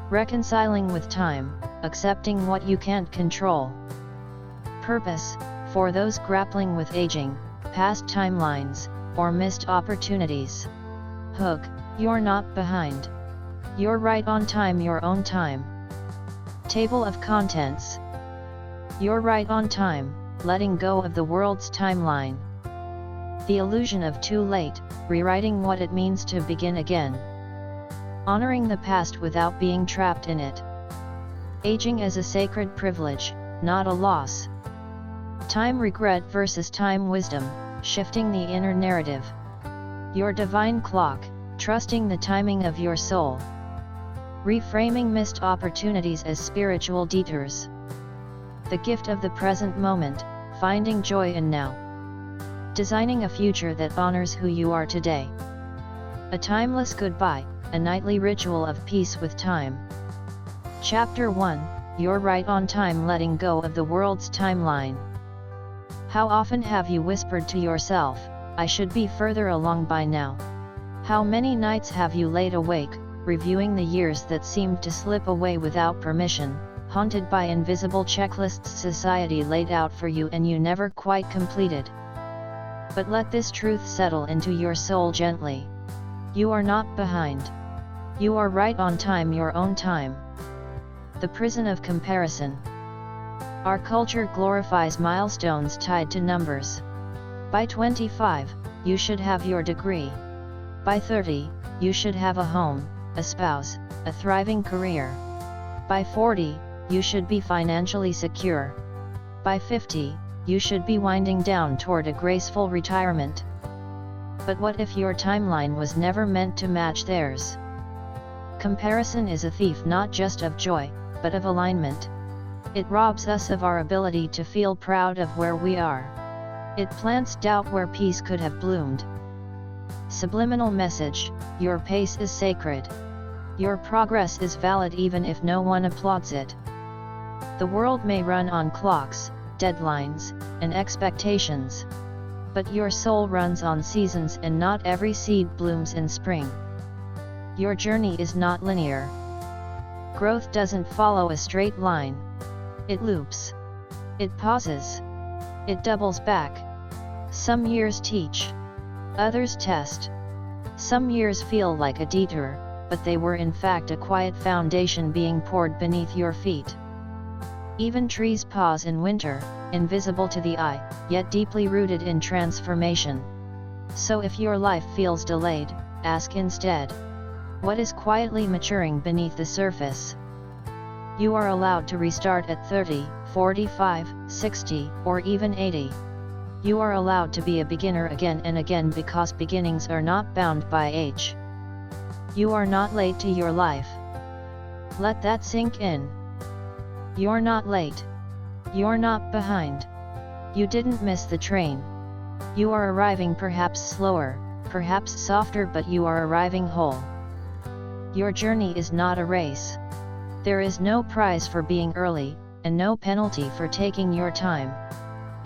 Reconciling with time, accepting what you can't control. Purpose, for those grappling with aging, past timelines, or missed opportunities. Hook, you're not behind. You're right on time, your own time. Table of contents. You're right on time, letting go of the world's timeline. The illusion of too late, rewriting what it means to begin again. Honoring the past without being trapped in it. Aging as a sacred privilege, not a loss. Time regret versus time wisdom, shifting the inner narrative. Your divine clock, trusting the timing of your soul. Reframing missed opportunities as spiritual detours. The gift of the present moment, finding joy in now. Designing a future that honors who you are today. A timeless goodbye, a nightly ritual of peace with time. Chapter 1, You're right on time, letting go of the world's timeline. How often have you whispered to yourself, I should be further along by now? How many nights have you laid awake, reviewing the years that seemed to slip away without permission, haunted by invisible checklists society laid out for you and you never quite completed? But let this truth settle into your soul gently. You are not behind. You are right on time, your own time. The prison of comparison. Our culture glorifies milestones tied to numbers. By 25, you should have your degree. By 30, you should have a home, a spouse, a thriving career. By 40, you should be financially secure. By 50, you should be winding down toward a graceful retirement. But what if your timeline was never meant to match theirs? Comparison is a thief not just of joy, but of alignment. It robs us of our ability to feel proud of where we are. It plants doubt where peace could have bloomed. Subliminal message, your pace is sacred. Your progress is valid even if no one applauds it. The world may run on clocks, deadlines, and expectations. But your soul runs on seasons and not every seed blooms in spring. Your journey is not linear. Growth doesn't follow a straight line. It loops. It pauses. It doubles back. Some years teach. Others test. Some years feel like a detour, but they were in fact a quiet foundation being poured beneath your feet. Even trees pause in winter, invisible to the eye, yet deeply rooted in transformation. So if your life feels delayed, ask instead, what is quietly maturing beneath the surface? You are allowed to restart at 30, 45, 60, or even 80. You are allowed to be a beginner again and again because beginnings are not bound by age. You are not late to your life. Let that sink in. You're not late. You're not behind. You didn't miss the train. You are arriving, perhaps slower, perhaps softer, but you are arriving whole. Your journey is not a race. There is no prize for being early, and no penalty for taking your time.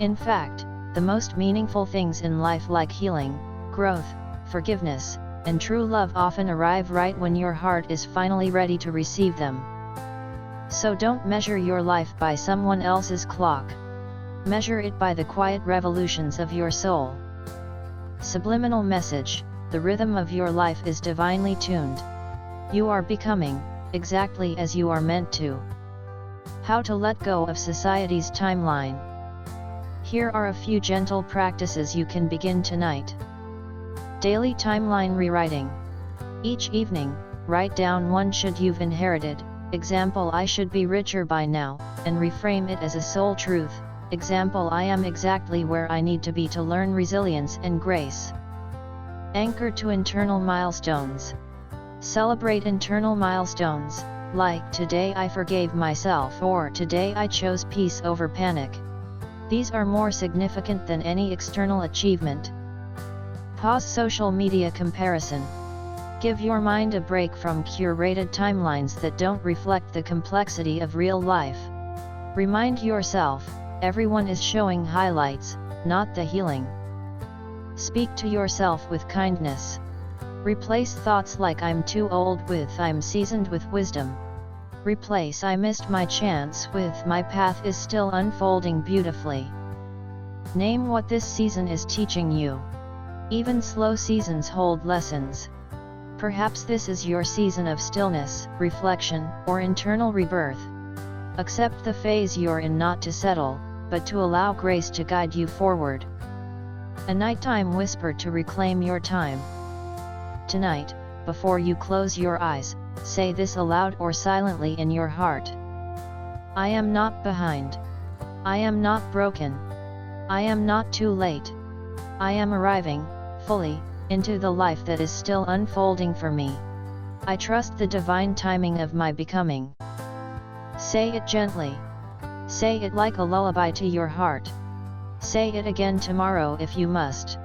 In fact, the most meaningful things in life, like healing, growth, forgiveness, and true love, often arrive right when your heart is finally ready to receive them. So don't measure your life by someone else's clock. Measure it by the quiet revolutions of your soul. Subliminal message, the rhythm of your life is divinely tuned. You are becoming exactly as you are meant to. How to let go of society's timeline. Here are a few gentle practices you can begin tonight. Daily timeline rewriting. Each evening, write down one should you've inherited, example, I should be richer by now, and reframe it as a soul truth, example, I am exactly where I need to be to learn resilience and grace. Anchor to internal milestones. Celebrate internal milestones, like today I forgave myself or today I chose peace over panic. These are more significant than any external achievement. Pause social media comparison. Give your mind a break from curated timelines that don't reflect the complexity of real life. Remind yourself, everyone is showing highlights, not the healing. Speak to yourself with kindness. Replace thoughts like I'm too old with I'm seasoned with wisdom. Replace "I missed my chance" with "my path is still unfolding beautifully." Name what this season is teaching you. Even slow seasons hold lessons. Perhaps this is your season of stillness, reflection, or internal rebirth. Accept the phase you're in, not to settle, but to allow grace to guide you forward. A nighttime whisper to reclaim your time. Tonight, before you close your eyes, say this aloud or silently in your heart. I am not behind. I am not broken. I am not too late. I am arriving, fully, into the life that is still unfolding for me. I trust the divine timing of my becoming. Say it gently. Say it like a lullaby to your heart. Say it again tomorrow if you must.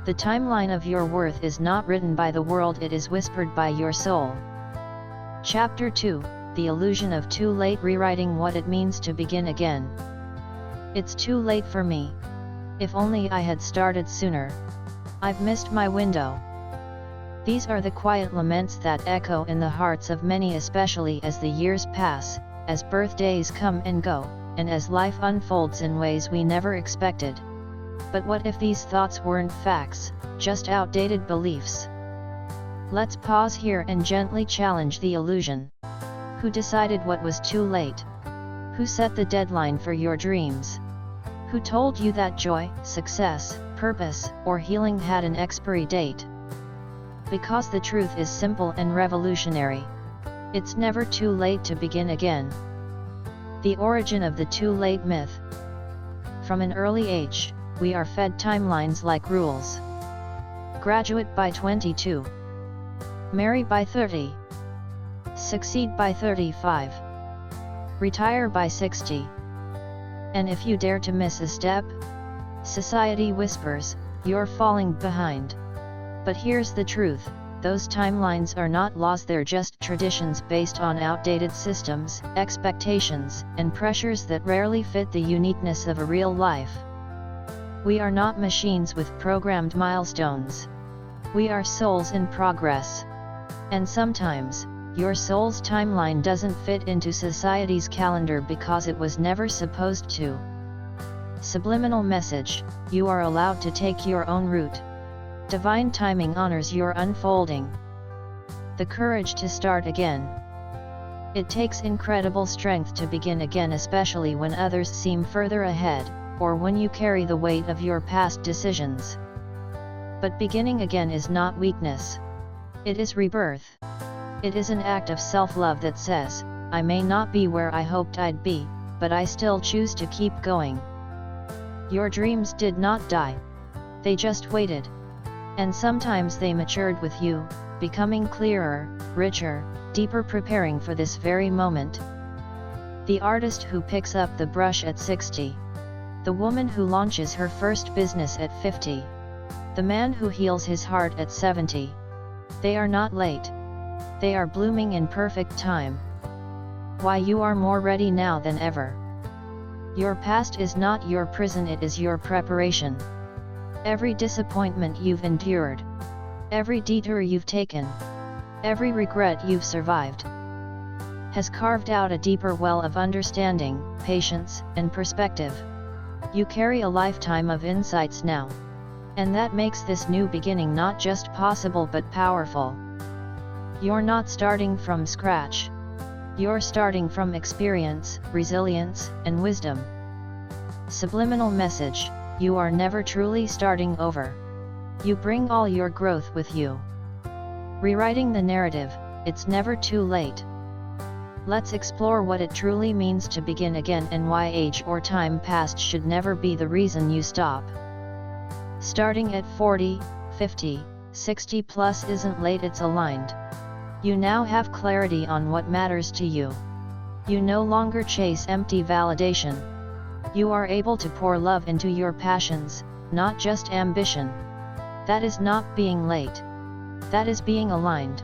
The timeline of your worth is not written by the world, it is whispered by your soul. Chapter 2, The Illusion of Too Late, Rewriting What It Means to Begin Again. It's too late for me. If only I had started sooner. I've missed my window. These are the quiet laments that echo in the hearts of many, especially as the years pass, as birthdays come and go, and as life unfolds in ways we never expected. But what if these thoughts weren't facts, just outdated beliefs? Let's pause here and gently challenge the illusion. Who decided what was too late? Who set the deadline for your dreams? Who told you that joy, success, purpose, or healing had an expiry date? Because the truth is simple and revolutionary. It's never too late to begin again. The origin of the too late myth. From an early age, we are fed timelines like rules. Graduate by 22. Marry by 30. Succeed by 35. Retire by 60. And if you dare to miss a step, society whispers, you're falling behind. But here's the truth, those timelines are not laws, they're just traditions based on outdated systems, expectations, and pressures that rarely fit the uniqueness of a real life. We are not machines with programmed milestones. We are souls in progress. And sometimes, your soul's timeline doesn't fit into society's calendar because it was never supposed to. Subliminal message: you are allowed to take your own route. Divine timing honors your unfolding. The courage to start again. It takes incredible strength to begin again, especially when others seem further ahead, or when you carry the weight of your past decisions. But beginning again is not weakness. It is rebirth. It is an act of self-love that says, I may not be where I hoped I'd be, but I still choose to keep going. Your dreams did not die. They just waited. And sometimes they matured with you, becoming clearer, richer, deeper, preparing for this very moment. The artist who picks up the brush at 60. The woman who launches her first business at 50. The man who heals his heart at 70. They are not late. They are blooming in perfect time. Why you are more ready now than ever. Your past is not your prison, it is your preparation. Every disappointment you've endured, every detour you've taken, every regret you've survived, has carved out a deeper well of understanding, patience, and perspective. You carry a lifetime of insights now. And that makes this new beginning not just possible but powerful. You're not starting from scratch. You're starting from experience, resilience, and wisdom. Subliminal message: you are never truly starting over. You bring all your growth with you. Rewriting the narrative: it's never too late. Let's explore what it truly means to begin again and why age or time past should never be the reason you stop. Starting at 40, 50, 60 plus isn't late, it's aligned. You now have clarity on what matters to you. You no longer chase empty validation. You are able to pour love into your passions, not just ambition. That is not being late. That is being aligned.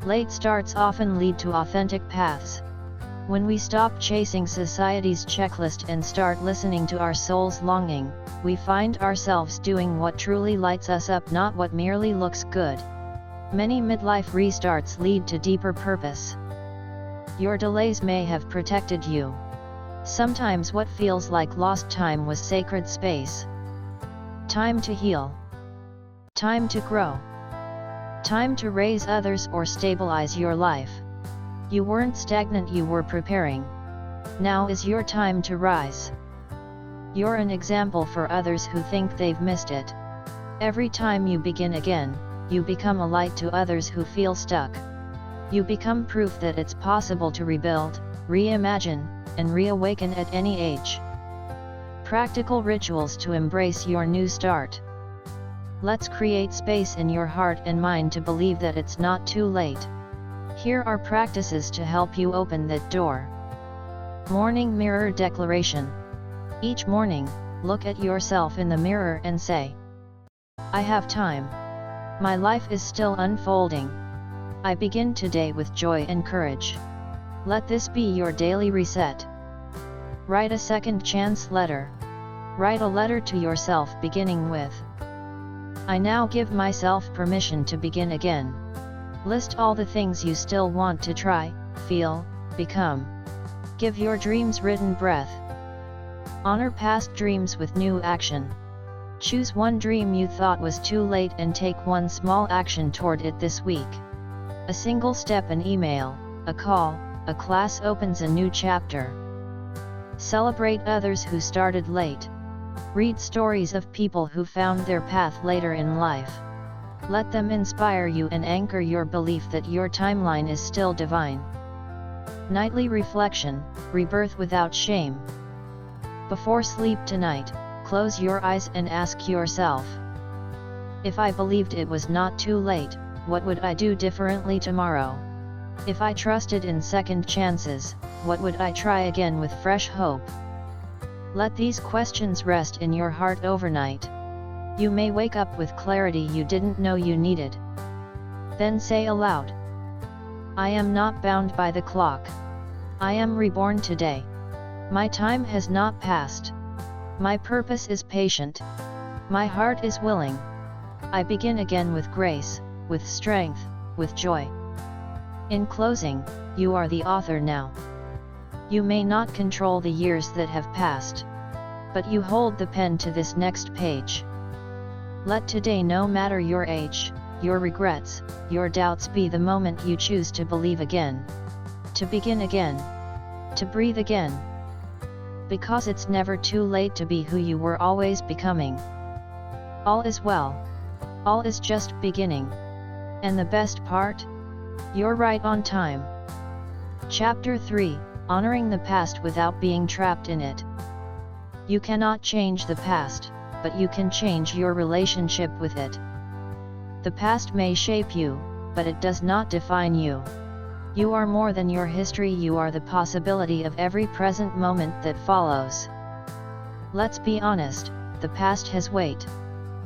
Late starts often lead to authentic paths. When we stop chasing society's checklist and start listening to our soul's longing, we find ourselves doing what truly lights us up, not what merely looks good. Many midlife restarts lead to deeper purpose. Your delays may have protected you. Sometimes what feels like lost time was sacred space. Time to heal. Time to grow. Time to raise others or stabilize your life. You weren't stagnant, you were preparing. Now is your time to rise. You're an example for others who think they've missed it. Every time you begin again, you become a light to others who feel stuck. You become proof that it's possible to rebuild, reimagine, and reawaken at any age. Practical rituals to embrace your new start. Let's create space in your heart and mind to believe that it's not too late. Here are practices to help you open that door. Morning Mirror Declaration. Each morning, look at yourself in the mirror and say, I have time. My life is still unfolding. I begin today with joy and courage. Let this be your daily reset. Write a second chance letter. Write a letter to yourself beginning with, I now give myself permission to begin again. List all the things you still want to try, feel, become. Give your dreams written breath. Honor past dreams with new action. Choose one dream you thought was too late and take one small action toward it this week. A single step, an email, a call, a class opens a new chapter. Celebrate others who started late. Read stories of people who found their path later in life. Let them inspire you and anchor your belief that your timeline is still divine. Nightly reflection, rebirth without shame. Before sleep tonight, close your eyes and ask yourself, if I believed it was not too late, what would I do differently tomorrow? If I trusted in second chances, what would I try again with fresh hope? Let these questions rest in your heart overnight. You may wake up with clarity you didn't know you needed. Then say aloud, I am not bound by the clock. I am reborn today. My time has not passed. My purpose is patient. My heart is willing. I begin again with grace, with strength, with joy. In closing, you are the author now. You may not control the years that have passed, but you hold the pen to this next page. Let today, no matter your age, your regrets, your doubts, be the moment you choose to believe again, to begin again, to breathe again. Because it's never too late to be who you were always becoming. All is well. All is just beginning. And the best part? You're right on time. Chapter 3, Honoring the Past Without Being Trapped in It. You cannot change the past, but you can change your relationship with it. The past may shape you, but it does not define you. You are more than your history, you are the possibility of every present moment that follows. Let's be honest, the past has weight.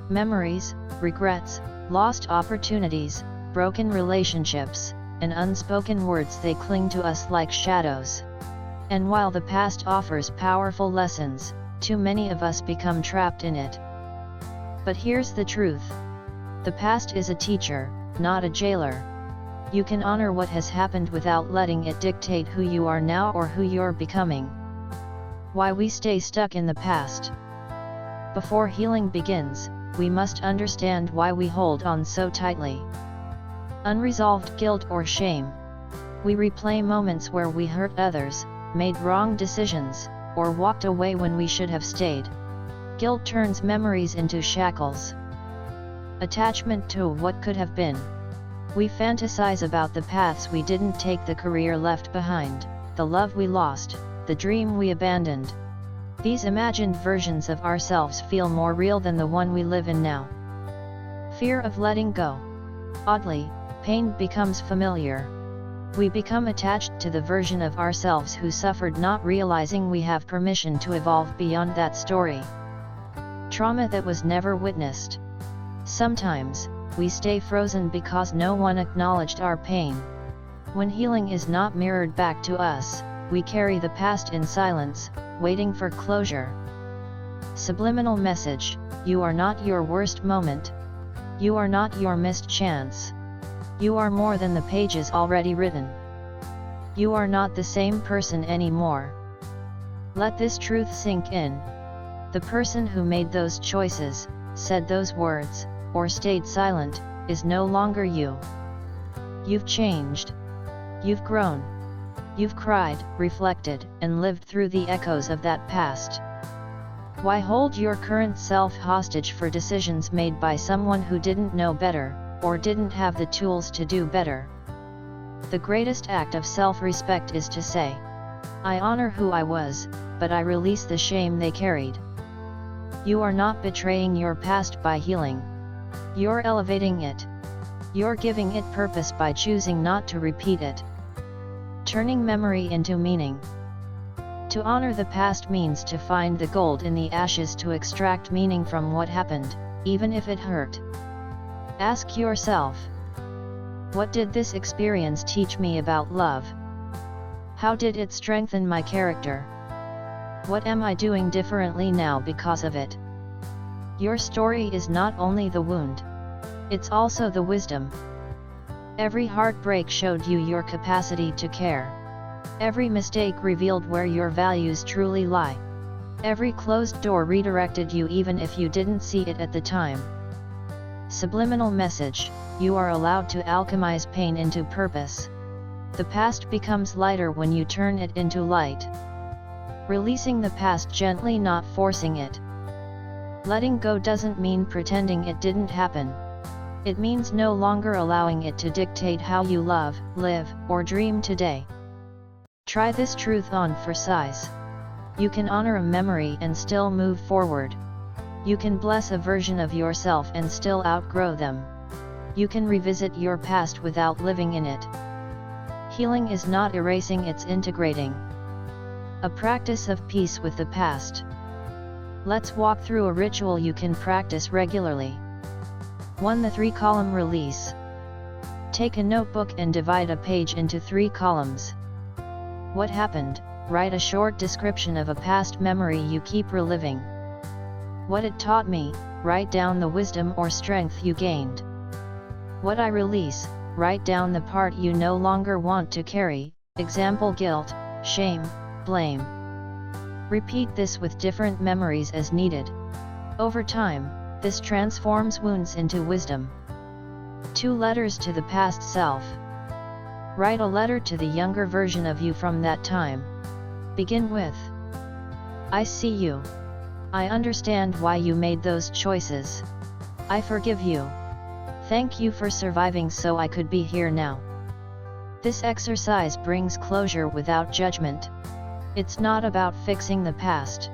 Memories, regrets, lost opportunities, broken relationships, and unspoken words, they cling to us like shadows. And while the past offers powerful lessons, too many of us become trapped in it. But here's the truth. The past is a teacher, not a jailer. You can honor what has happened without letting it dictate who you are now or who you're becoming. Why we stay stuck in the past. Before healing begins, we must understand why we hold on so tightly. Unresolved guilt or shame. We replay moments where we hurt others, made wrong decisions, or walked away when we should have stayed. Guilt turns memories into shackles. Attachment to what could have been. We fantasize about the paths we didn't take, the career left behind, the love we lost, the dream we abandoned. These imagined versions of ourselves feel more real than the one we live in now. Fear of letting go. Oddly, pain becomes familiar. We become attached to the version of ourselves who suffered, not realizing we have permission to evolve beyond that story. Trauma that was never witnessed. Sometimes, we stay frozen because no one acknowledged our pain. When healing is not mirrored back to us, we carry the past in silence, waiting for closure. Subliminal message: you are not your worst moment. You are not your missed chance. You are more than the pages already written. You are not the same person anymore. Let this truth sink in. The person who made those choices, said those words, or stayed silent, is no longer you. You've changed. You've grown. You've cried, reflected, and lived through the echoes of that past. Why hold your current self hostage for decisions made by someone who didn't know better, or didn't have the tools to do better? The greatest act of self-respect is to say, I honor who I was, but I release the shame they carried. You are not betraying your past by healing. You're elevating it. You're giving it purpose by choosing not to repeat it. Turning memory into meaning. To honor the past means to find the gold in the ashes, to extract meaning from what happened, even if it hurt. Ask yourself, what did this experience teach me about love? How did it strengthen my character? What am I doing differently now because of it? Your story is not only the wound. It's also the wisdom. Every heartbreak showed you your capacity to care. Every mistake revealed where your values truly lie. Every closed door redirected you even if you didn't see it at the time. Subliminal message, you are allowed to alchemize pain into purpose. The past becomes lighter when you turn it into light. Releasing the past gently, not forcing it. Letting go doesn't mean pretending it didn't happen. It means no longer allowing it to dictate how you love, live, or dream today. Try this truth on for size. You can honor a memory and still move forward. You can bless a version of yourself and still outgrow them. You can revisit your past without living in it. Healing is not erasing, it's integrating. A practice of peace with the past. Let's walk through a ritual you can practice regularly. 1. The 3-column release. Take a notebook and divide a page into 3 columns. What happened? Write a short description of a past memory you keep reliving. What it taught me, write down the wisdom or strength you gained. What I release, write down the part you no longer want to carry, example guilt, shame, blame. Repeat this with different memories as needed. Over time, this transforms wounds into wisdom. 2 letters to the past self. Write a letter to the younger version of you from that time. Begin with, I see you. I understand why you made those choices. I forgive you. Thank you for surviving so I could be here now. This exercise brings closure without judgment. It's not about fixing the past.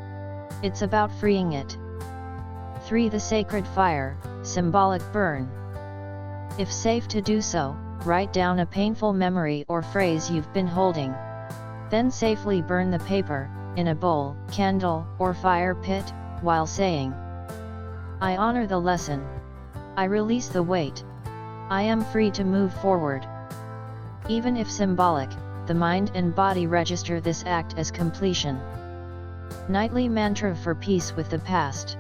It's about freeing it. 3. The sacred fire, symbolic burn. If safe to do so, write down a painful memory or phrase you've been holding. Then safely burn the paper, in a bowl, candle, or fire pit, while saying, I honor the lesson. I release the weight. I am free to move forward. Even if symbolic, the mind and body register this act as completion. Nightly mantra for peace with the past.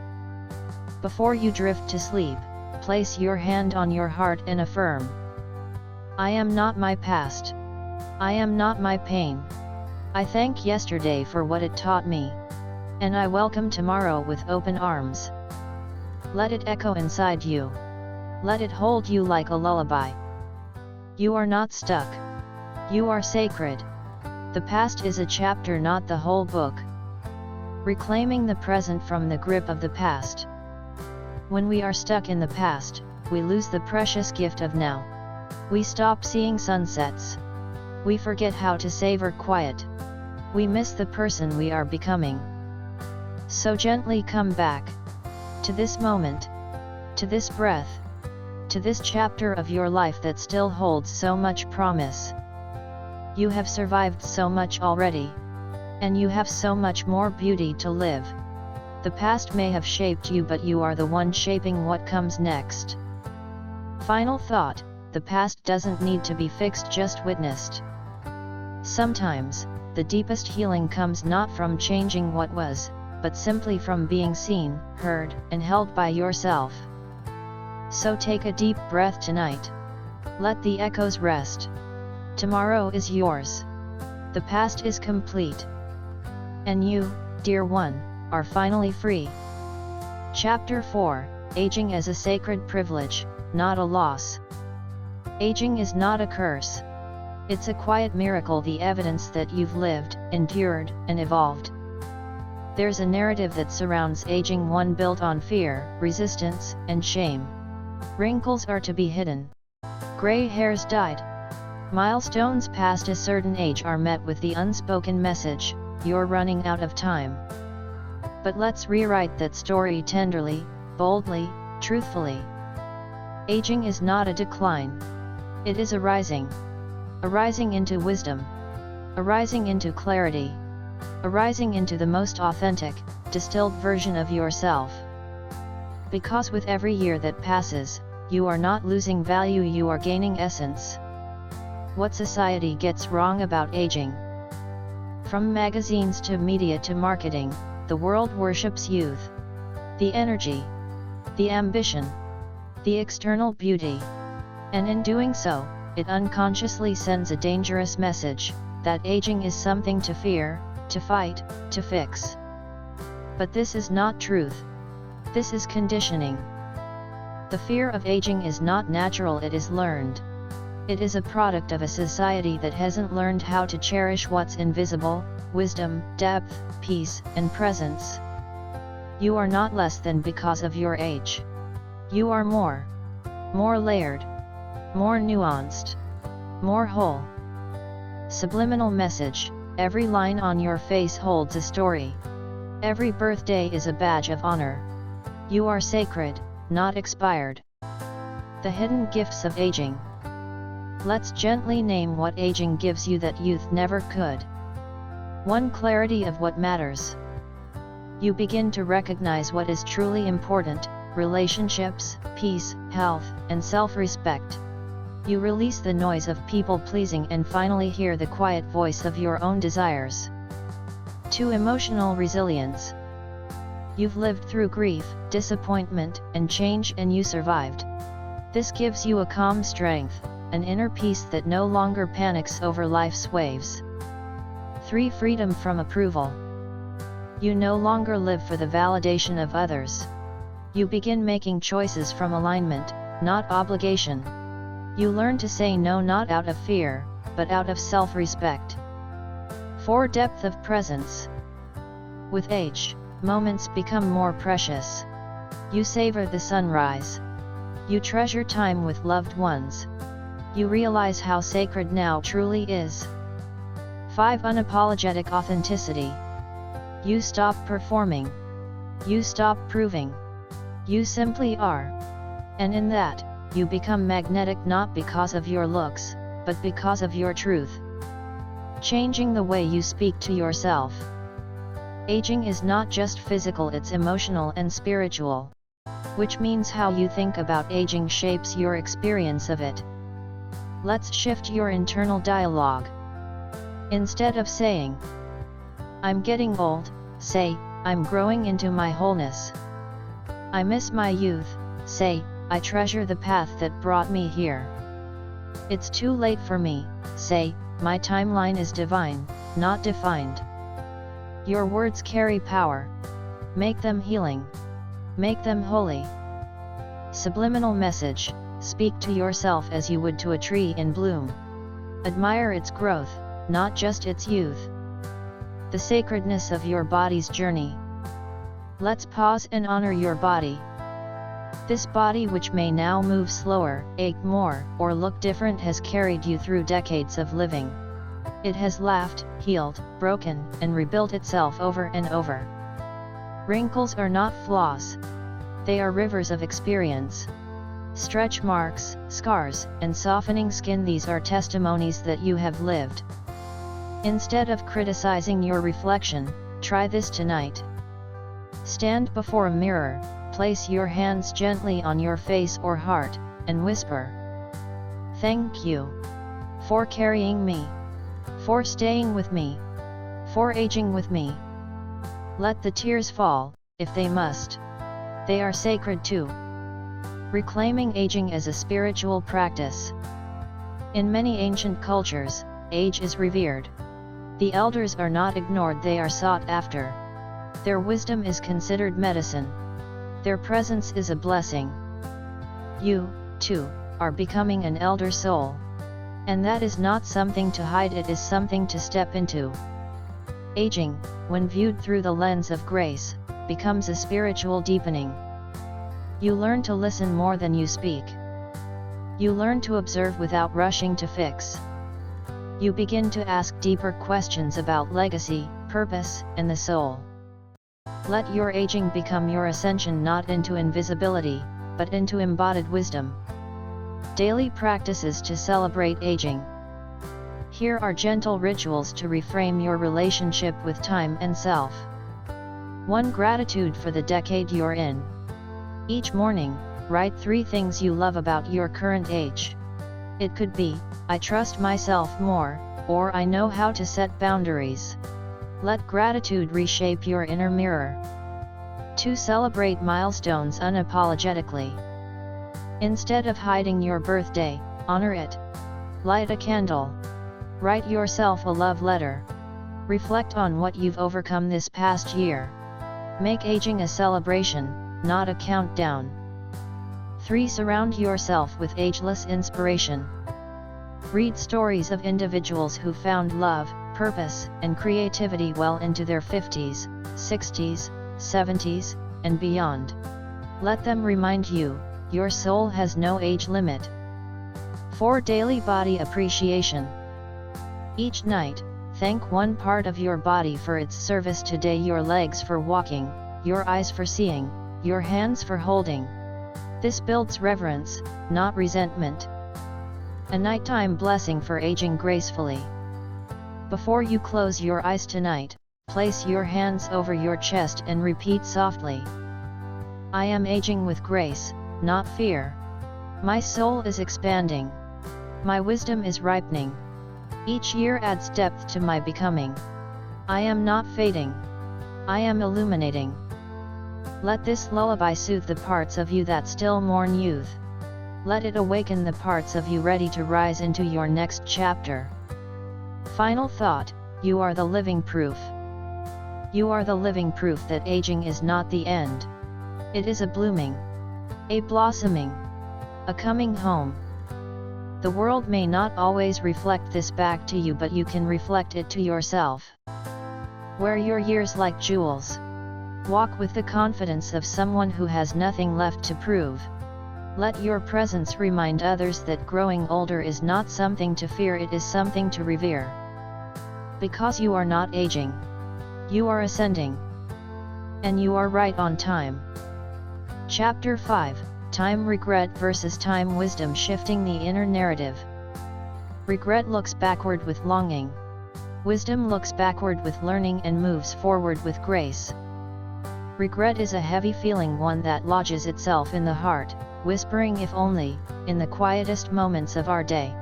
Before you drift to sleep, place your hand on your heart and affirm, I am not my past. I am not my pain. I thank yesterday for what it taught me. And I welcome tomorrow with open arms. Let it echo inside you. Let it hold you like a lullaby. You are not stuck. You are sacred. The past is a chapter, not the whole book. Reclaiming the present from the grip of the past. When we are stuck in the past, we lose the precious gift of now. We stop seeing sunsets. We forget how to savor quiet. We miss the person we are becoming. So gently come back. To this moment. To this breath. To this chapter of your life that still holds so much promise. You have survived so much already. And you have so much more beauty to live. The past may have shaped you, but you are the one shaping what comes next. Final thought, the past doesn't need to be fixed, just witnessed. Sometimes, the deepest healing comes not from changing what was, but simply from being seen, heard, and held by yourself. So take a deep breath tonight. Let the echoes rest. Tomorrow is yours. The past is complete. And you, dear one, are finally free. Chapter 4, Aging as a Sacred Privilege, Not a Loss. Aging is not a curse. It's a quiet miracle, the evidence that you've lived, endured, and evolved. There's a narrative that surrounds aging, one built on fear, resistance, and shame. Wrinkles are to be hidden. Gray hairs dyed. Milestones past a certain age are met with the unspoken message, you're running out of time. But let's rewrite that story tenderly, boldly, truthfully. Aging is not a decline. It is a rising. A rising into wisdom. A rising into clarity. A rising into the most authentic, distilled version of yourself. Because with every year that passes, you are not losing value, you are gaining essence. What society gets wrong about aging? From magazines to media to marketing, the world worships youth. The energy. The ambition. The external beauty. And in doing so, it unconsciously sends a dangerous message, that aging is something to fear, to fight, to fix. But this is not truth. This is conditioning. The fear of aging is not natural, it is learned. It is a product of a society that hasn't learned how to cherish what's invisible: wisdom, depth, peace, and presence. You are not less than because of your age. You are more. More layered. More nuanced. More whole. Subliminal message: every line on your face holds a story. Every birthday is a badge of honor. You are sacred, not expired. The hidden gifts of aging. Let's gently name what aging gives you that youth never could. 1. Clarity of what matters. You begin to recognize what is truly important: relationships, peace, health, and self-respect. You release the noise of people-pleasing and finally hear the quiet voice of your own desires. 2. Emotional resilience. You've lived through grief, disappointment, and change, and you survived. This gives you a calm strength, an inner peace that no longer panics over life's waves. 3. Freedom from approval. You no longer live for the validation of others. You begin making choices from alignment, not obligation. You learn to say no, not out of fear, but out of self-respect. 4. Depth of presence. With age, moments become more precious. You savor the sunrise. You treasure time with loved ones. You realize how sacred now truly is. 5. Unapologetic authenticity. You stop performing. You stop proving. You simply are. And in that, you become magnetic, not because of your looks, but because of your truth. Changing the way you speak to yourself. Aging is not just physical, it's emotional and spiritual. Which means how you think about aging shapes your experience of it. Let's shift your internal dialogue. Instead of saying, "I'm getting old," say, "I'm growing into my wholeness." "I miss my youth," say, "I treasure the path that brought me here." "It's too late for me," say, "My timeline is divine, not defined." Your words carry power. Make them healing. Make them holy. Subliminal message: speak to yourself as you would to a tree in bloom. Admire its growth, not just its youth. The sacredness of your body's journey. Let's pause and honor your body. This body, which may now move slower, ache more, or look different, has carried you through decades of living. It has laughed, healed, broken, and rebuilt itself over and over. Wrinkles are not flaws. They are rivers of experience. Stretch marks, scars, and softening skin, these are testimonies that you have lived. Instead of criticizing your reflection, try this tonight. Stand before a mirror, place your hands gently on your face or heart, and whisper, "Thank you for carrying me, for staying with me, for aging with me." Let the tears fall, if they must. They are sacred too. Reclaiming aging as a spiritual practice. In many ancient cultures, age is revered. The elders are not ignored, they are sought after. Their wisdom is considered medicine. Their presence is a blessing. You, too, are becoming an elder soul. And that is not something to hide, it is something to step into. Aging, when viewed through the lens of grace, becomes a spiritual deepening. You learn to listen more than you speak. You learn to observe without rushing to fix. You begin to ask deeper questions about legacy, purpose, and the soul. Let your aging become your ascension, not into invisibility, but into embodied wisdom. Daily practices to celebrate aging. Here are gentle rituals to reframe your relationship with time and self. 1. Gratitude for the decade you're in. Each morning, write 3 things you love about your current age. It could be, I trust myself more, or I know how to set boundaries. Let gratitude reshape your inner mirror. 2. Celebrate milestones unapologetically. Instead of hiding your birthday, honor it. Light a candle. Write yourself a love letter. Reflect on what you've overcome this past year. Make aging a celebration, not a countdown. 3. Surround yourself with ageless inspiration. Read stories of individuals who found love, purpose, and creativity well into their 50s, 60s, 70s, and beyond. Let them remind you, your soul has no age limit. 4. Daily body appreciation. Each night, thank one part of your body for its service today: your legs for walking, your eyes for seeing, your hands for holding. This builds reverence, not resentment. A nighttime blessing for aging gracefully. Before you close your eyes tonight, place your hands over your chest and repeat softly, I am aging with grace, not fear. My soul is expanding. My wisdom is ripening. Each year adds depth to my becoming. I am not fading. I am illuminating. Let this lullaby soothe the parts of you that still mourn youth. Let it awaken the parts of you ready to rise into your next chapter. Final thought, you are the living proof. You are the living proof that aging is not the end. It is a blooming, a blossoming, a coming home. The world may not always reflect this back to you, but you can reflect it to yourself. Wear your years like jewels. Walk with the confidence of someone who has nothing left to prove. Let your presence remind others that growing older is not something to fear, it is something to revere. Because you are not aging. You are ascending. And you are right on time. Chapter 5, Time Regret versus Time Wisdom, Shifting the Inner Narrative. Regret looks backward with longing. Wisdom looks backward with learning and moves forward with grace. Regret is a heavy feeling, one that lodges itself in the heart, whispering if only, in the quietest moments of our day.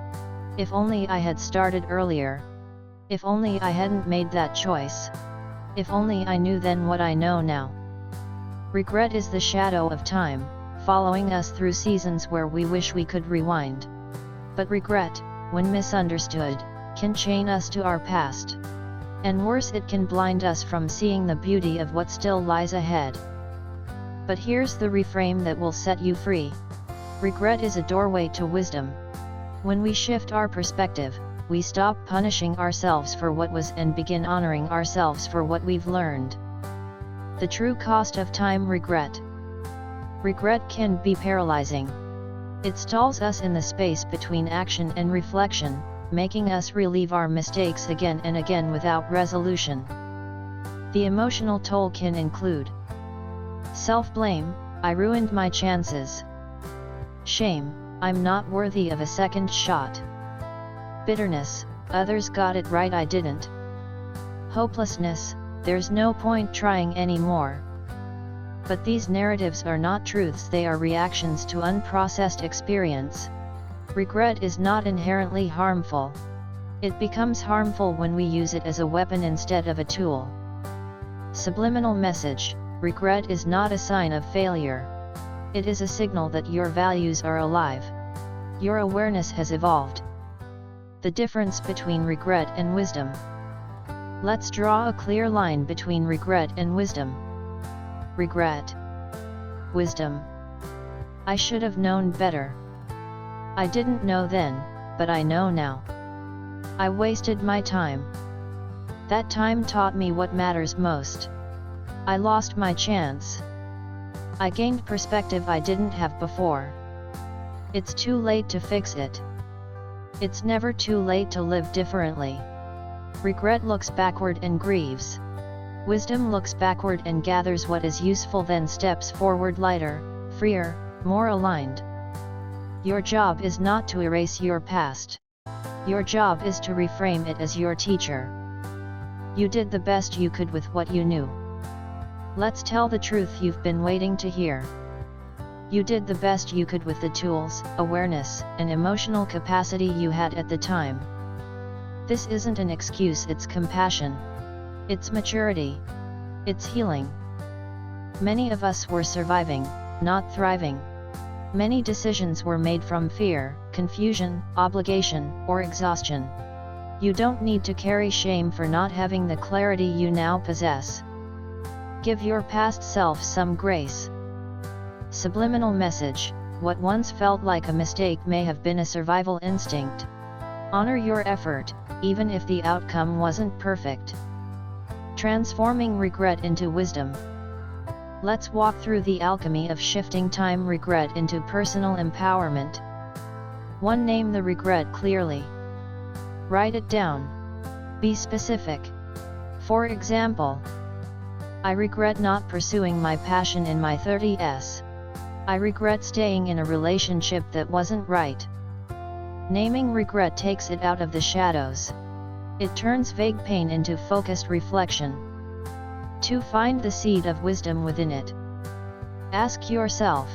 If only I had started earlier. If only I hadn't made that choice. If only I knew then what I know now. Regret is the shadow of time, following us through seasons where we wish we could rewind. But regret, when misunderstood, can chain us to our past. And worse, it can blind us from seeing the beauty of what still lies ahead. But here's the reframe that will set you free. Regret is a doorway to wisdom. When we shift our perspective, we stop punishing ourselves for what was and begin honoring ourselves for what we've learned. The true cost of time. Regret. Regret can be paralyzing. It stalls us in the space between action and reflection, making us relive our mistakes again and again without resolution. The emotional toll can include self-blame, I ruined my chances. Shame, I'm not worthy of a second shot. Bitterness, others got it right, I didn't. Hopelessness, there's no point trying anymore. But these narratives are not truths, they are reactions to unprocessed experience. Regret is not inherently harmful. It becomes harmful when we use it as a weapon instead of a tool. Subliminal message: regret is not a sign of failure. It is a signal that your values are alive. Your awareness has evolved. The difference between regret and wisdom. Let's draw a clear line between regret and wisdom. Regret. Wisdom. I should have known better. I didn't know then, but I know now. I wasted my time. That time taught me what matters most. I lost my chance. I gained perspective I didn't have before. It's too late to fix it. It's never too late to live differently. Regret looks backward and grieves. Wisdom looks backward and gathers what is useful, then steps forward lighter, freer, more aligned. Your job is not to erase your past. Your job is to reframe it as your teacher. You did the best you could with what you knew. Let's tell the truth you've been waiting to hear. You did the best you could with the tools, awareness, and emotional capacity you had at the time. This isn't an excuse, it's compassion. It's maturity. It's healing. Many of us were surviving, not thriving. Many decisions were made from fear, confusion, obligation, or exhaustion. You don't need to carry shame for not having the clarity you now possess. Give your past self some grace. Subliminal message: what once felt like a mistake may have been a survival instinct. Honor your effort, even if the outcome wasn't perfect. Transforming regret into wisdom. Let's walk through the alchemy of shifting time regret into personal empowerment. 1. Name the regret clearly. Write it down. Be specific. For example, I regret not pursuing my passion in my 30s. I regret staying in a relationship that wasn't right. Naming regret takes it out of the shadows. It turns vague pain into focused reflection. 2. Find the seed of wisdom within it. Ask yourself,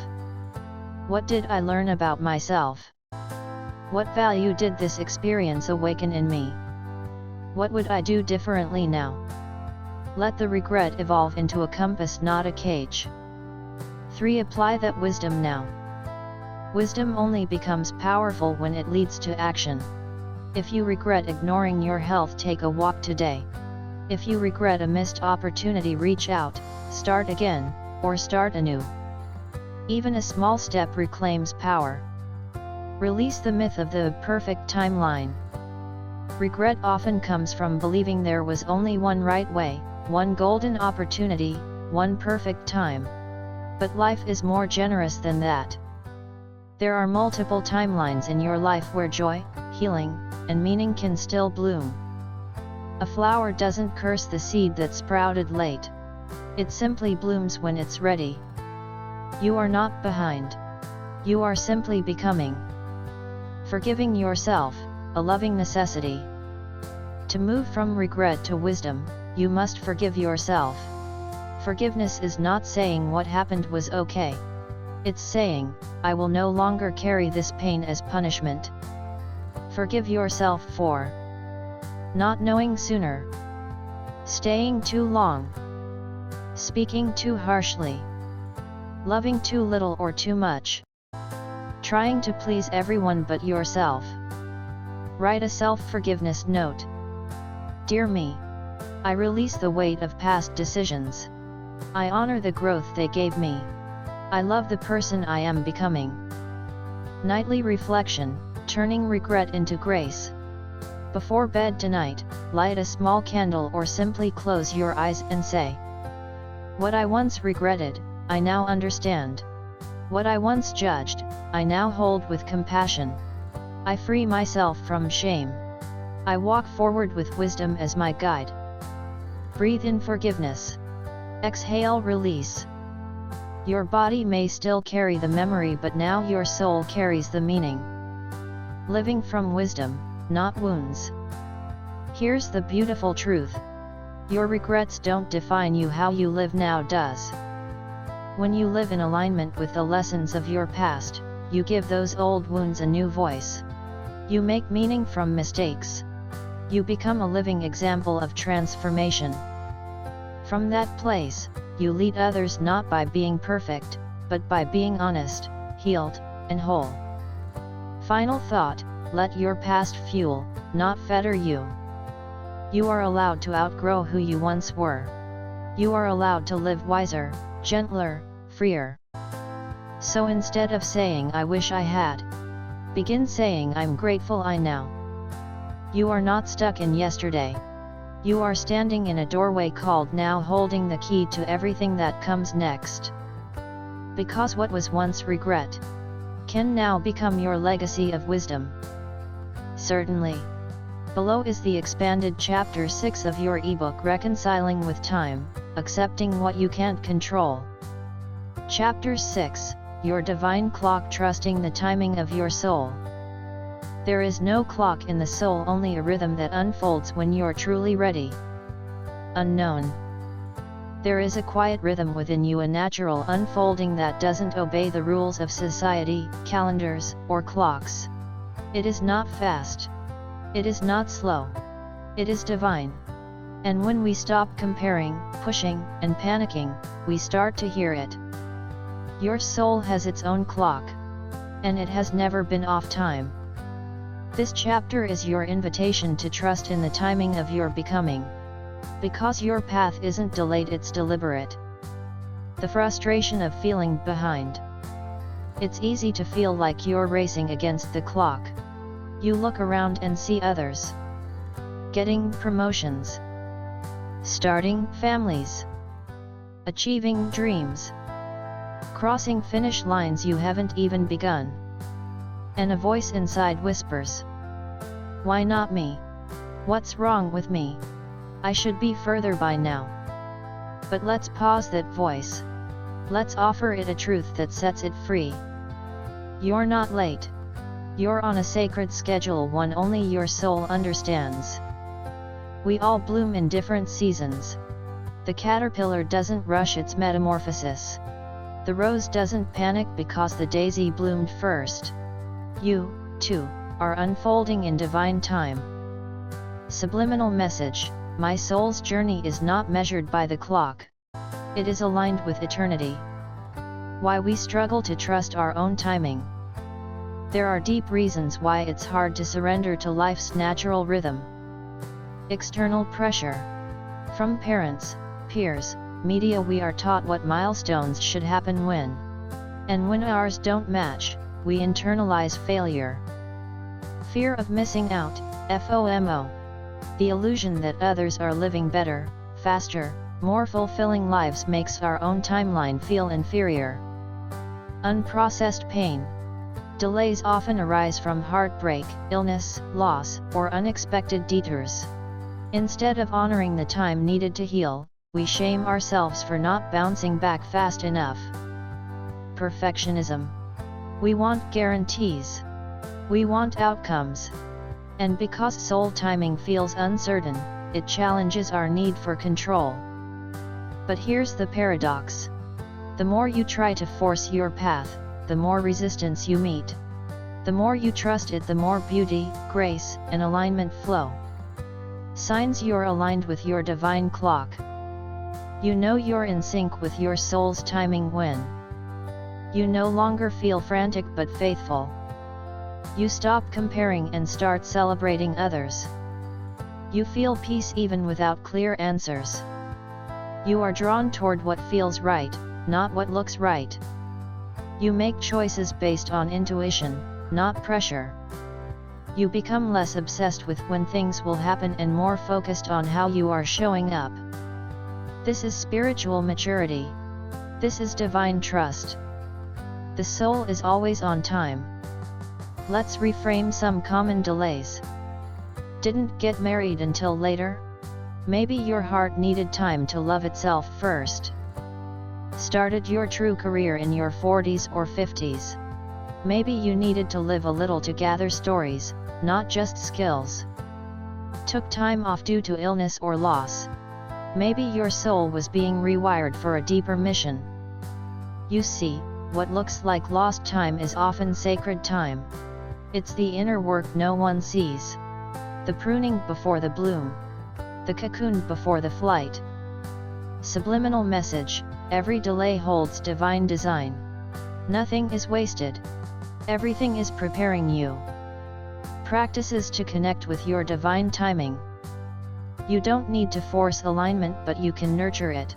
what did I learn about myself? What value did this experience awaken in me? What would I do differently now? Let the regret evolve into a compass, not a cage. 3. Apply that wisdom now. Wisdom only becomes powerful when it leads to action. If you regret ignoring your health, take a walk today. If you regret a missed opportunity, reach out, start again, or start anew. Even a small step reclaims power. Release the myth of the perfect timeline. Regret often comes from believing there was only one right way, one golden opportunity, one perfect time. But life is more generous than that. There are multiple timelines in your life where joy, healing, and meaning can still bloom. A flower doesn't curse the seed that sprouted late. It simply blooms when it's ready. You are not behind. You are simply becoming. Forgiving yourself, a loving necessity. To move from regret to wisdom, you must forgive yourself. Forgiveness is not saying what happened was okay. It's saying, I will no longer carry this pain as punishment. Forgive yourself for not knowing sooner, staying too long, speaking too harshly, loving too little or too much, trying to please everyone but yourself. Write a self-forgiveness note. Dear me, I release the weight of past decisions. I honor the growth they gave me. I love the person I am becoming. Nightly reflection, turning regret into grace. Before bed tonight, light a small candle or simply close your eyes and say, what I once regretted, I now understand. What I once judged, I now hold with compassion. I free myself from shame. I walk forward with wisdom as my guide. Breathe in forgiveness. Exhale release. Your body may still carry the memory, but now your soul carries the meaning. Living from wisdom, not wounds. Here's the beautiful truth. Your regrets don't define you, how you live now does. When you live in alignment with the lessons of your past, you give those old wounds a new voice. You make meaning from mistakes. You become a living example of transformation. From that place, you lead others not by being perfect, but by being honest, healed, and whole. Final thought, let your past fuel, not fetter you. You are allowed to outgrow who you once were. You are allowed to live wiser, gentler, freer. So instead of saying I wish I had, begin saying I'm grateful I now. You are not stuck in yesterday. You are standing in a doorway called now, holding the key to everything that comes next. Because what was once regret can now become your legacy of wisdom. Certainly. Below is the expanded Chapter 6 of your ebook Reconciling with Time, Accepting What You Can't Control. Chapter 6, Your Divine Clock, Trusting the Timing of Your Soul. There is no clock in the soul, only a rhythm that unfolds when you're truly ready. Unknown. There is a quiet rhythm within you, a natural unfolding that doesn't obey the rules of society, calendars, or clocks. It is not fast. It is not slow. It is divine. And when we stop comparing, pushing, and panicking, we start to hear it. Your soul has its own clock. And it has never been off time. This chapter is your invitation to trust in the timing of your becoming. Because your path isn't delayed, it's deliberate. The frustration of feeling behind. It's easy to feel like you're racing against the clock. You look around and see others getting promotions, starting families, achieving dreams, crossing finish lines you haven't even begun. And a voice inside whispers, "Why not me? What's wrong with me? I should be further by now." But let's pause that voice. Let's offer it a truth that sets it free. You're not late. You're on a sacred schedule, one only your soul understands. We all bloom in different seasons. The caterpillar doesn't rush its metamorphosis. The rose doesn't panic because the daisy bloomed first. You, too, are unfolding in divine time. Subliminal message: my soul's journey is not measured by the clock. It is aligned with eternity. Why we struggle to trust our own timing. There are deep reasons why it's hard to surrender to life's natural rhythm. External pressure. From parents, peers, media, we are taught what milestones should happen when. And when ours don't match, we internalize failure. Fear of missing out, FOMO. The illusion that others are living better, faster, more fulfilling lives makes our own timeline feel inferior. Unprocessed pain. Delays often arise from heartbreak, illness, loss, or unexpected detours. Instead of honoring the time needed to heal, we shame ourselves for not bouncing back fast enough. Perfectionism. We want guarantees. We want outcomes. And because soul timing feels uncertain, it challenges our need for control. But here's the paradox. The more you try to force your path, the more resistance you meet. The more you trust it, the more beauty, grace, and alignment flow. Signs you're aligned with your divine clock. You know you're in sync with your soul's timing when you no longer feel frantic but faithful. You stop comparing and start celebrating others. You feel peace even without clear answers. You are drawn toward what feels right, not what looks right. You make choices based on intuition, not pressure. You become less obsessed with when things will happen and more focused on how you are showing up. This is spiritual maturity. This is divine trust. The soul is always on time. Let's reframe some common delays. Didn't get married until later? Maybe your heart needed time to love itself first. Started your true career in your 40s or 50s. Maybe you needed to live a little to gather stories, not just skills. Took time off due to illness or loss. Maybe your soul was being rewired for a deeper mission. You see, what looks like lost time is often sacred time. It's the inner work no one sees. The pruning before the bloom. The cocoon before the flight. Subliminal message: every delay holds divine design. Nothing is wasted. Everything is preparing you. Practices to connect with your divine timing. You don't need to force alignment, but you can nurture it.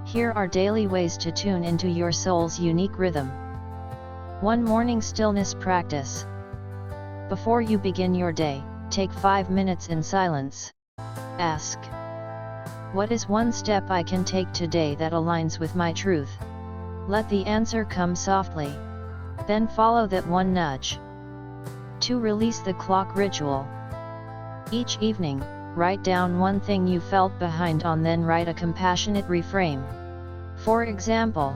Here are daily ways to tune into your soul's unique rhythm. 1 Morning stillness practice. Before you begin your day, take 5 minutes in silence. Ask, what is one step I can take today that aligns with my truth? Let the answer come softly. Then follow that one nudge. 2 Release the clock ritual. Each evening, write down one thing you felt behind on, then write a compassionate reframe. For example,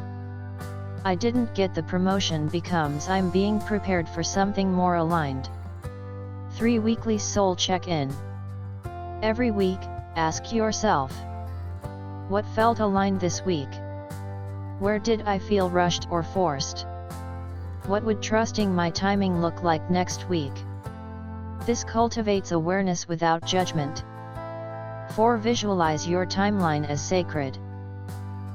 I didn't get the promotion becomes I'm being prepared for something more aligned. 3 Weekly soul check-in. Every week, ask yourself, what felt aligned this week? Where did I feel rushed or forced? What would trusting my timing look like next week? This cultivates awareness without judgment. 4 Visualize your timeline as sacred.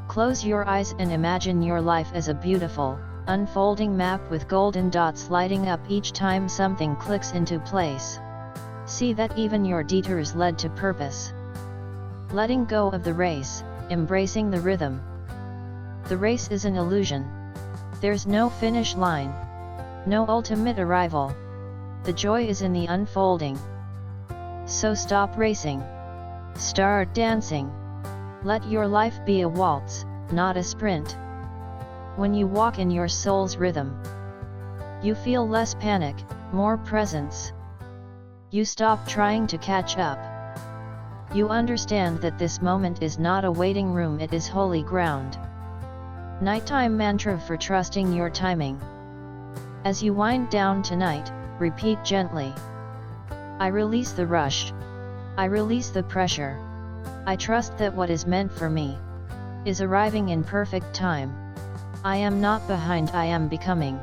Close your eyes and imagine your life as a beautiful, unfolding map with golden dots lighting up each time something clicks into place. See that even your detours led to purpose. Letting go of the race, embracing the rhythm. The race is an illusion. There's no finish line, no ultimate arrival. The joy is in the unfolding. So stop racing. Start dancing. Let your life be a waltz, not a sprint. When you walk in your soul's rhythm, you feel less panic, more presence. You stop trying to catch up. You understand that this moment is not a waiting room, it is holy ground. Nighttime mantra for trusting your timing. As you wind down tonight, repeat gently, I release the rush. I release the pressure. I trust that what is meant for me is arriving in perfect time. I am not behind, I am becoming.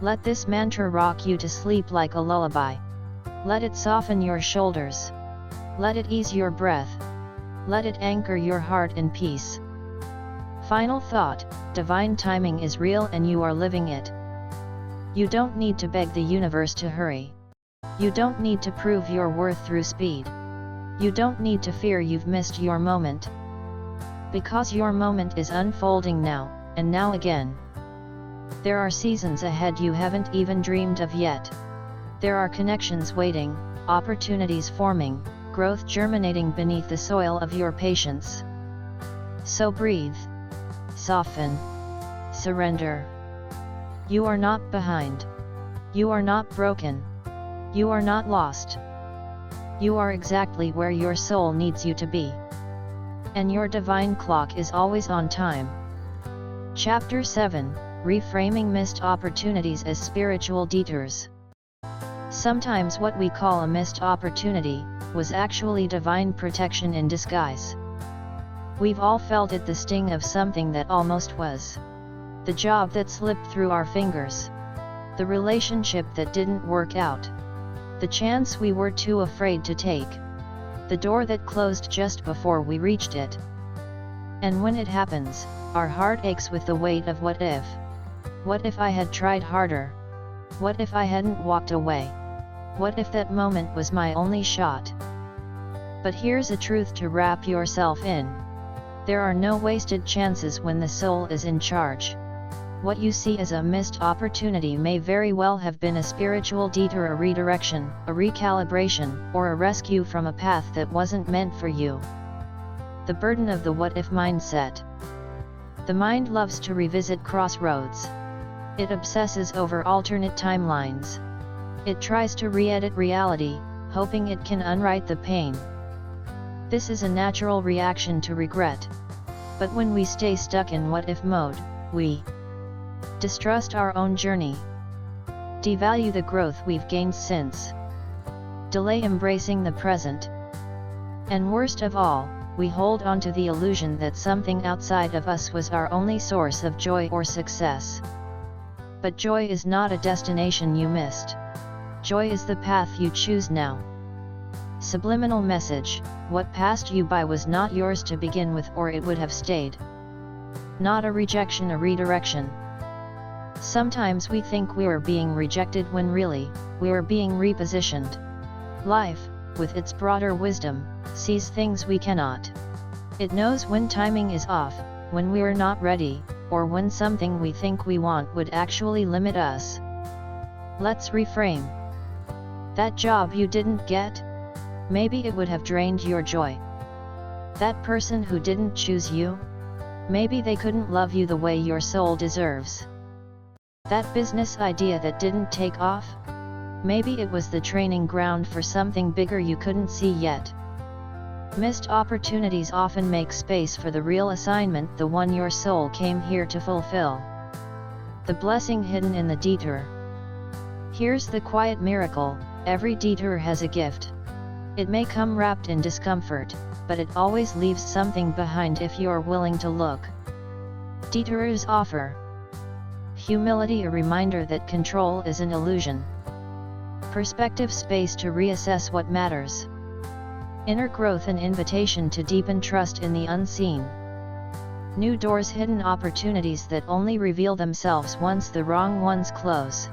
Let this mantra rock you to sleep like a lullaby. Let it soften your shoulders. Let it ease your breath. Let it anchor your heart in peace. Final thought, divine timing is real and you are living it. You don't need to beg the universe to hurry. You don't need to prove your worth through speed. You don't need to fear you've missed your moment. Because your moment is unfolding now, and now again. There are seasons ahead you haven't even dreamed of yet. There are connections waiting, opportunities forming, growth germinating beneath the soil of your patience. So breathe. Soften. Surrender. You are not behind. You are not broken. You are not lost. You are exactly where your soul needs you to be. And your divine clock is always on time. Chapter 7, Reframing Missed Opportunities as Spiritual Detours. Sometimes what we call a missed opportunity was actually divine protection in disguise. We've all felt it, the sting of something that almost was. The job that slipped through our fingers. The relationship that didn't work out. The chance we were too afraid to take. The door that closed just before we reached it. And when it happens, our heart aches with the weight of what if. What if I had tried harder? What if I hadn't walked away? What if that moment was my only shot? But here's a truth to wrap yourself in. There are no wasted chances when the soul is in charge. What you see as a missed opportunity may very well have been a spiritual detour, a redirection, a recalibration, or a rescue from a path that wasn't meant for you. The burden of the what-if mindset. The mind loves to revisit crossroads. It obsesses over alternate timelines. It tries to re-edit reality, hoping it can unwrite the pain. This is a natural reaction to regret. But when we stay stuck in what-if mode, we distrust our own journey, devalue the growth we've gained since, delay embracing the present, and worst of all, we hold on to the illusion that something outside of us was our only source of joy or success. But joy is not a destination you missed. Joy is the path you choose now. Subliminal message: what passed you by was not yours to begin with, or it would have stayed. Not a rejection, a redirection. Sometimes we think we are being rejected when really, we are being repositioned. Life, with its broader wisdom, sees things we cannot. It knows when timing is off, when we're not ready, or when something we think we want would actually limit us. Let's reframe. That job you didn't get? Maybe it would have drained your joy. That person who didn't choose you? Maybe they couldn't love you the way your soul deserves. That business idea that didn't take off? Maybe it was the training ground for something bigger you couldn't see yet. Missed opportunities often make space for the real assignment, the one your soul came here to fulfill. The blessing hidden in the detour. Here's the quiet miracle: every detour has a gift. It may come wrapped in discomfort, but it always leaves something behind if you're willing to look. Detours offer humility, a reminder that control is an illusion. Perspective, space to reassess what matters. Inner growth, an invitation to deepen trust in the unseen. New doors, hidden opportunities that only reveal themselves once the wrong ones close.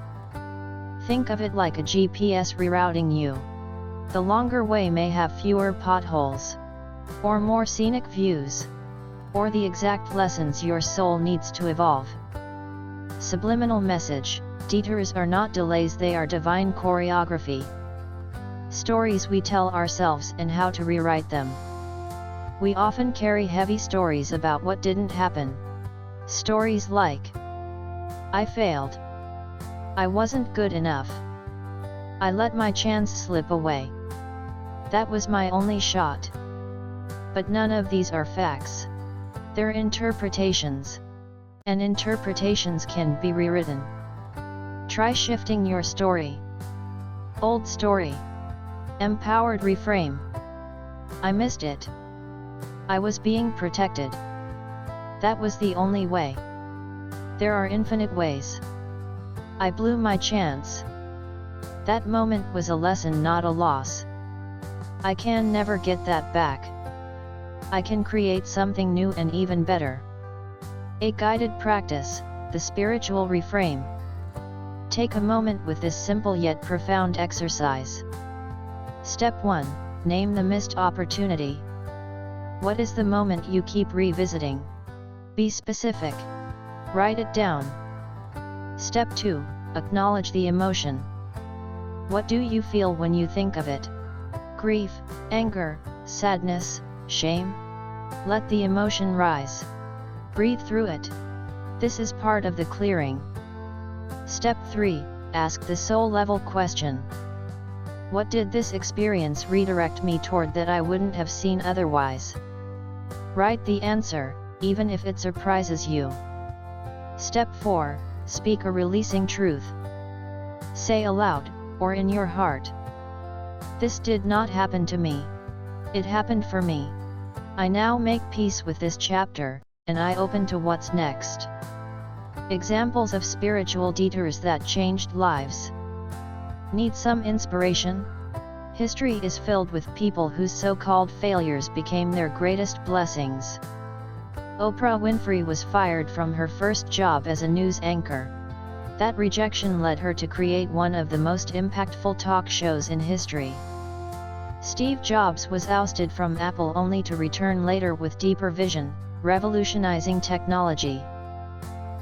Think of it like a GPS rerouting you. The longer way may have fewer potholes, or more scenic views, or the exact lessons your soul needs to evolve. Subliminal message: detours are not delays, they are divine choreography. Stories we tell ourselves and how to rewrite them. We often carry heavy stories about what didn't happen. Stories like, I failed. I wasn't good enough. I let my chance slip away. That was my only shot. But none of these are facts. They're interpretations. And interpretations can be rewritten. Try shifting your story. Old story. Empowered reframe. I missed it. I was being protected. That was the only way. There are infinite ways. I blew my chance. That moment was a lesson, not a loss. I can never get that back. I can create something new and even better. A guided practice, the spiritual reframe. Take a moment with this simple yet profound exercise. Step 1. Name the missed opportunity. What is the moment you keep revisiting? Be specific. Write it down. Step 2. Acknowledge the emotion. What do you feel when you think of it? Grief, anger, sadness, shame? Let the emotion rise. Breathe through it. This is part of the clearing. Step 3. Ask the soul-level question. What did this experience redirect me toward that I wouldn't have seen otherwise? Write the answer, even if it surprises you. Step 4. Speak a releasing truth. Say aloud, or in your heart. This did not happen to me. It happened for me. I now make peace with this chapter, and I open to what's next. Examples of spiritual detours that changed lives. Need some inspiration? History is filled with people whose so-called failures became their greatest blessings. Oprah Winfrey was fired from her first job as a news anchor. That rejection led her to create one of the most impactful talk shows in history. Steve Jobs was ousted from Apple only to return later with deeper vision, revolutionizing technology.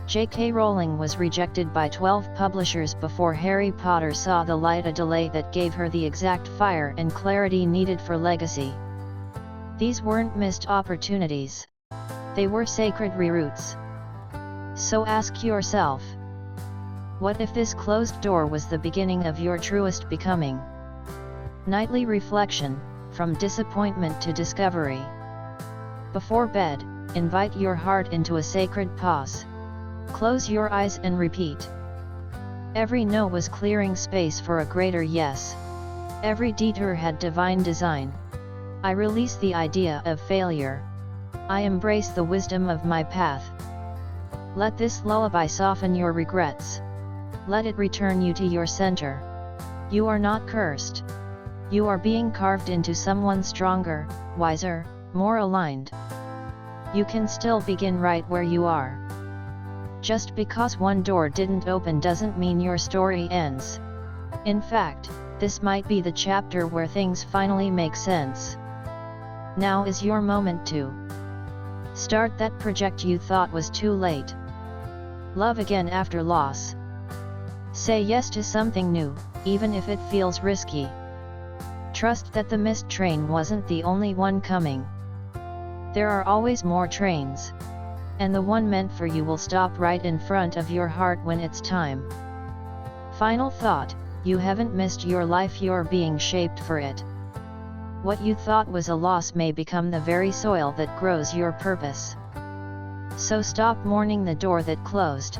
J.K. Rowling was rejected by 12 publishers before Harry Potter saw the light, a delay that gave her the exact fire and clarity needed for legacy. These weren't missed opportunities. They were sacred reroutes. So ask yourself, what if this closed door was the beginning of your truest becoming? Nightly reflection, from disappointment to discovery. Before bed, invite your heart into a sacred pause. Close your eyes and repeat. Every no was clearing space for a greater yes. Every detour had divine design. I release the idea of failure. I embrace the wisdom of my path. Let this lullaby soften your regrets. Let it return you to your center. You are not cursed. You are being carved into someone stronger, wiser, more aligned. You can still begin right where you are. Just because one door didn't open doesn't mean your story ends. In fact, this might be the chapter where things finally make sense. Now is your moment to start that project you thought was too late. Love again after loss. Say yes to something new, even if it feels risky. Trust that the missed train wasn't the only one coming. There are always more trains. And the one meant for you will stop right in front of your heart when it's time. Final thought, you haven't missed your life, you're being shaped for it. What you thought was a loss may become the very soil that grows your purpose. So stop mourning the door that closed.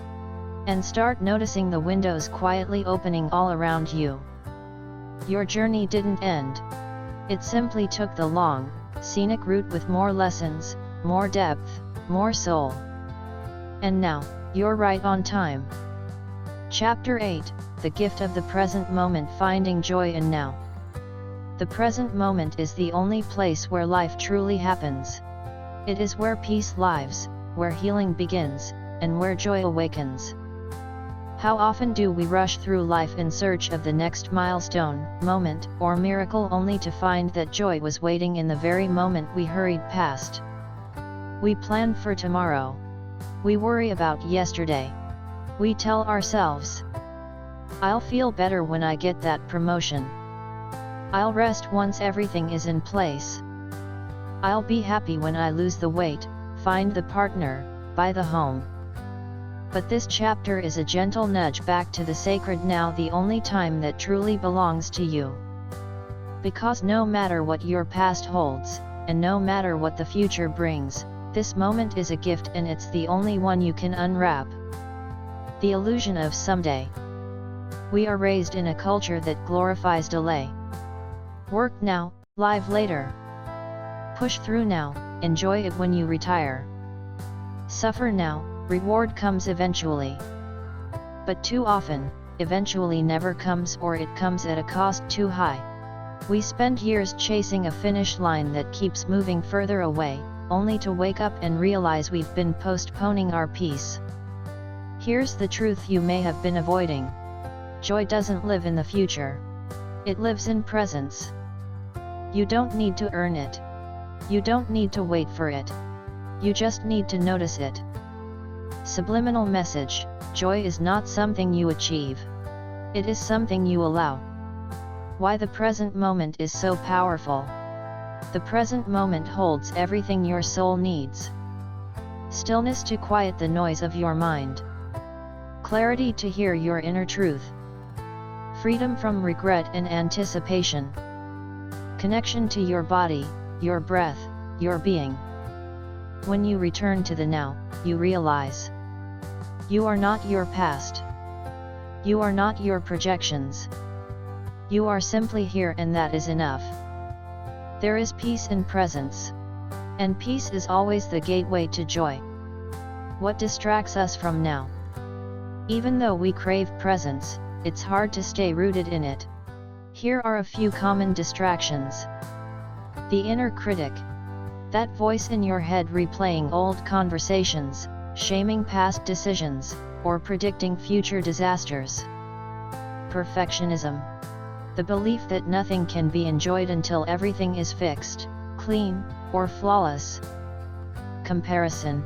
And start noticing the windows quietly opening all around you. Your journey didn't end. It simply took the long, scenic route with more lessons, more depth, more soul. And now, you're right on time. Chapter 8, The Gift of the Present Moment, Finding Joy in Now. The present moment is the only place where life truly happens. It is where peace lives, where healing begins, and where joy awakens. How often do we rush through life in search of the next milestone, moment, or miracle only to find that joy was waiting in the very moment we hurried past? We plan for tomorrow. We worry about yesterday. We tell ourselves, I'll feel better when I get that promotion. I'll rest once everything is in place. I'll be happy when I lose the weight, find the partner, buy the home. But this chapter is a gentle nudge back to the sacred now, the only time that truly belongs to you. Because no matter what your past holds, and no matter what the future brings, this moment is a gift, and it's the only one you can unwrap. The illusion of someday. We are raised in a culture that glorifies delay. Work now, live later. Push through now, enjoy it when you retire. Suffer now, reward comes eventually. But too often, eventually never comes, or it comes at a cost too high. We spend years chasing a finish line that keeps moving further away, only to wake up and realize we've been postponing our peace. Here's the truth you may have been avoiding. Joy doesn't live in the future. It lives in presence. You don't need to earn it. You don't need to wait for it. You just need to notice it. Subliminal message: joy is not something you achieve. It is something you allow. Why the present moment is so powerful. The present moment holds everything your soul needs. Stillness to quiet the noise of your mind. Clarity to hear your inner truth. Freedom from regret and anticipation. Connection to your body, your breath, your being. When you return to the now, you realize you are not your past. You are not your projections. You are simply here, and that is enough. There is peace in presence. And peace is always the gateway to joy. What distracts us from now? Even though we crave presence, it's hard to stay rooted in it. Here are a few common distractions. The inner critic. That voice in your head replaying old conversations, shaming past decisions, or predicting future disasters. Perfectionism. The belief that nothing can be enjoyed until everything is fixed, clean, or flawless. Comparison.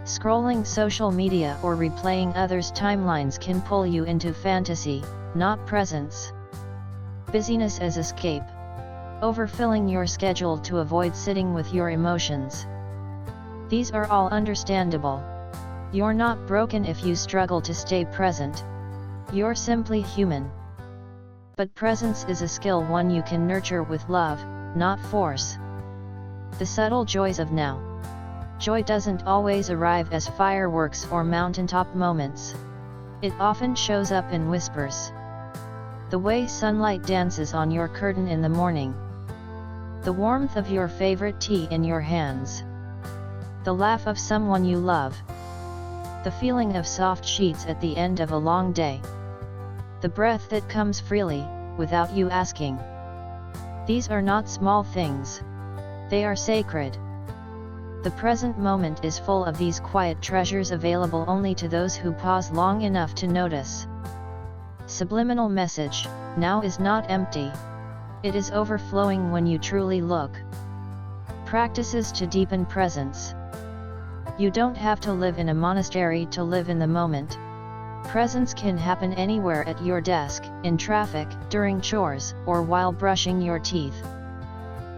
Scrolling social media or replaying others' timelines can pull you into fantasy, not presence. Busyness as escape. Overfilling your schedule to avoid sitting with your emotions. These are all understandable. You're not broken if you struggle to stay present. You're simply human. But presence is a skill, one you can nurture with love, not force. The subtle joys of now. Joy doesn't always arrive as fireworks or mountaintop moments. It often shows up in whispers. The way sunlight dances on your curtain in the morning. The warmth of your favorite tea in your hands. The laugh of someone you love. The feeling of soft sheets at the end of a long day. The breath that comes freely, without you asking. These are not small things. They are sacred. The present moment is full of these quiet treasures, available only to those who pause long enough to notice. Subliminal message: now is not empty. It is overflowing when you truly look. Practices to deepen presence. You don't have to live in a monastery to live in the moment. Presence can happen anywhere, at your desk, in traffic, during chores, or while brushing your teeth.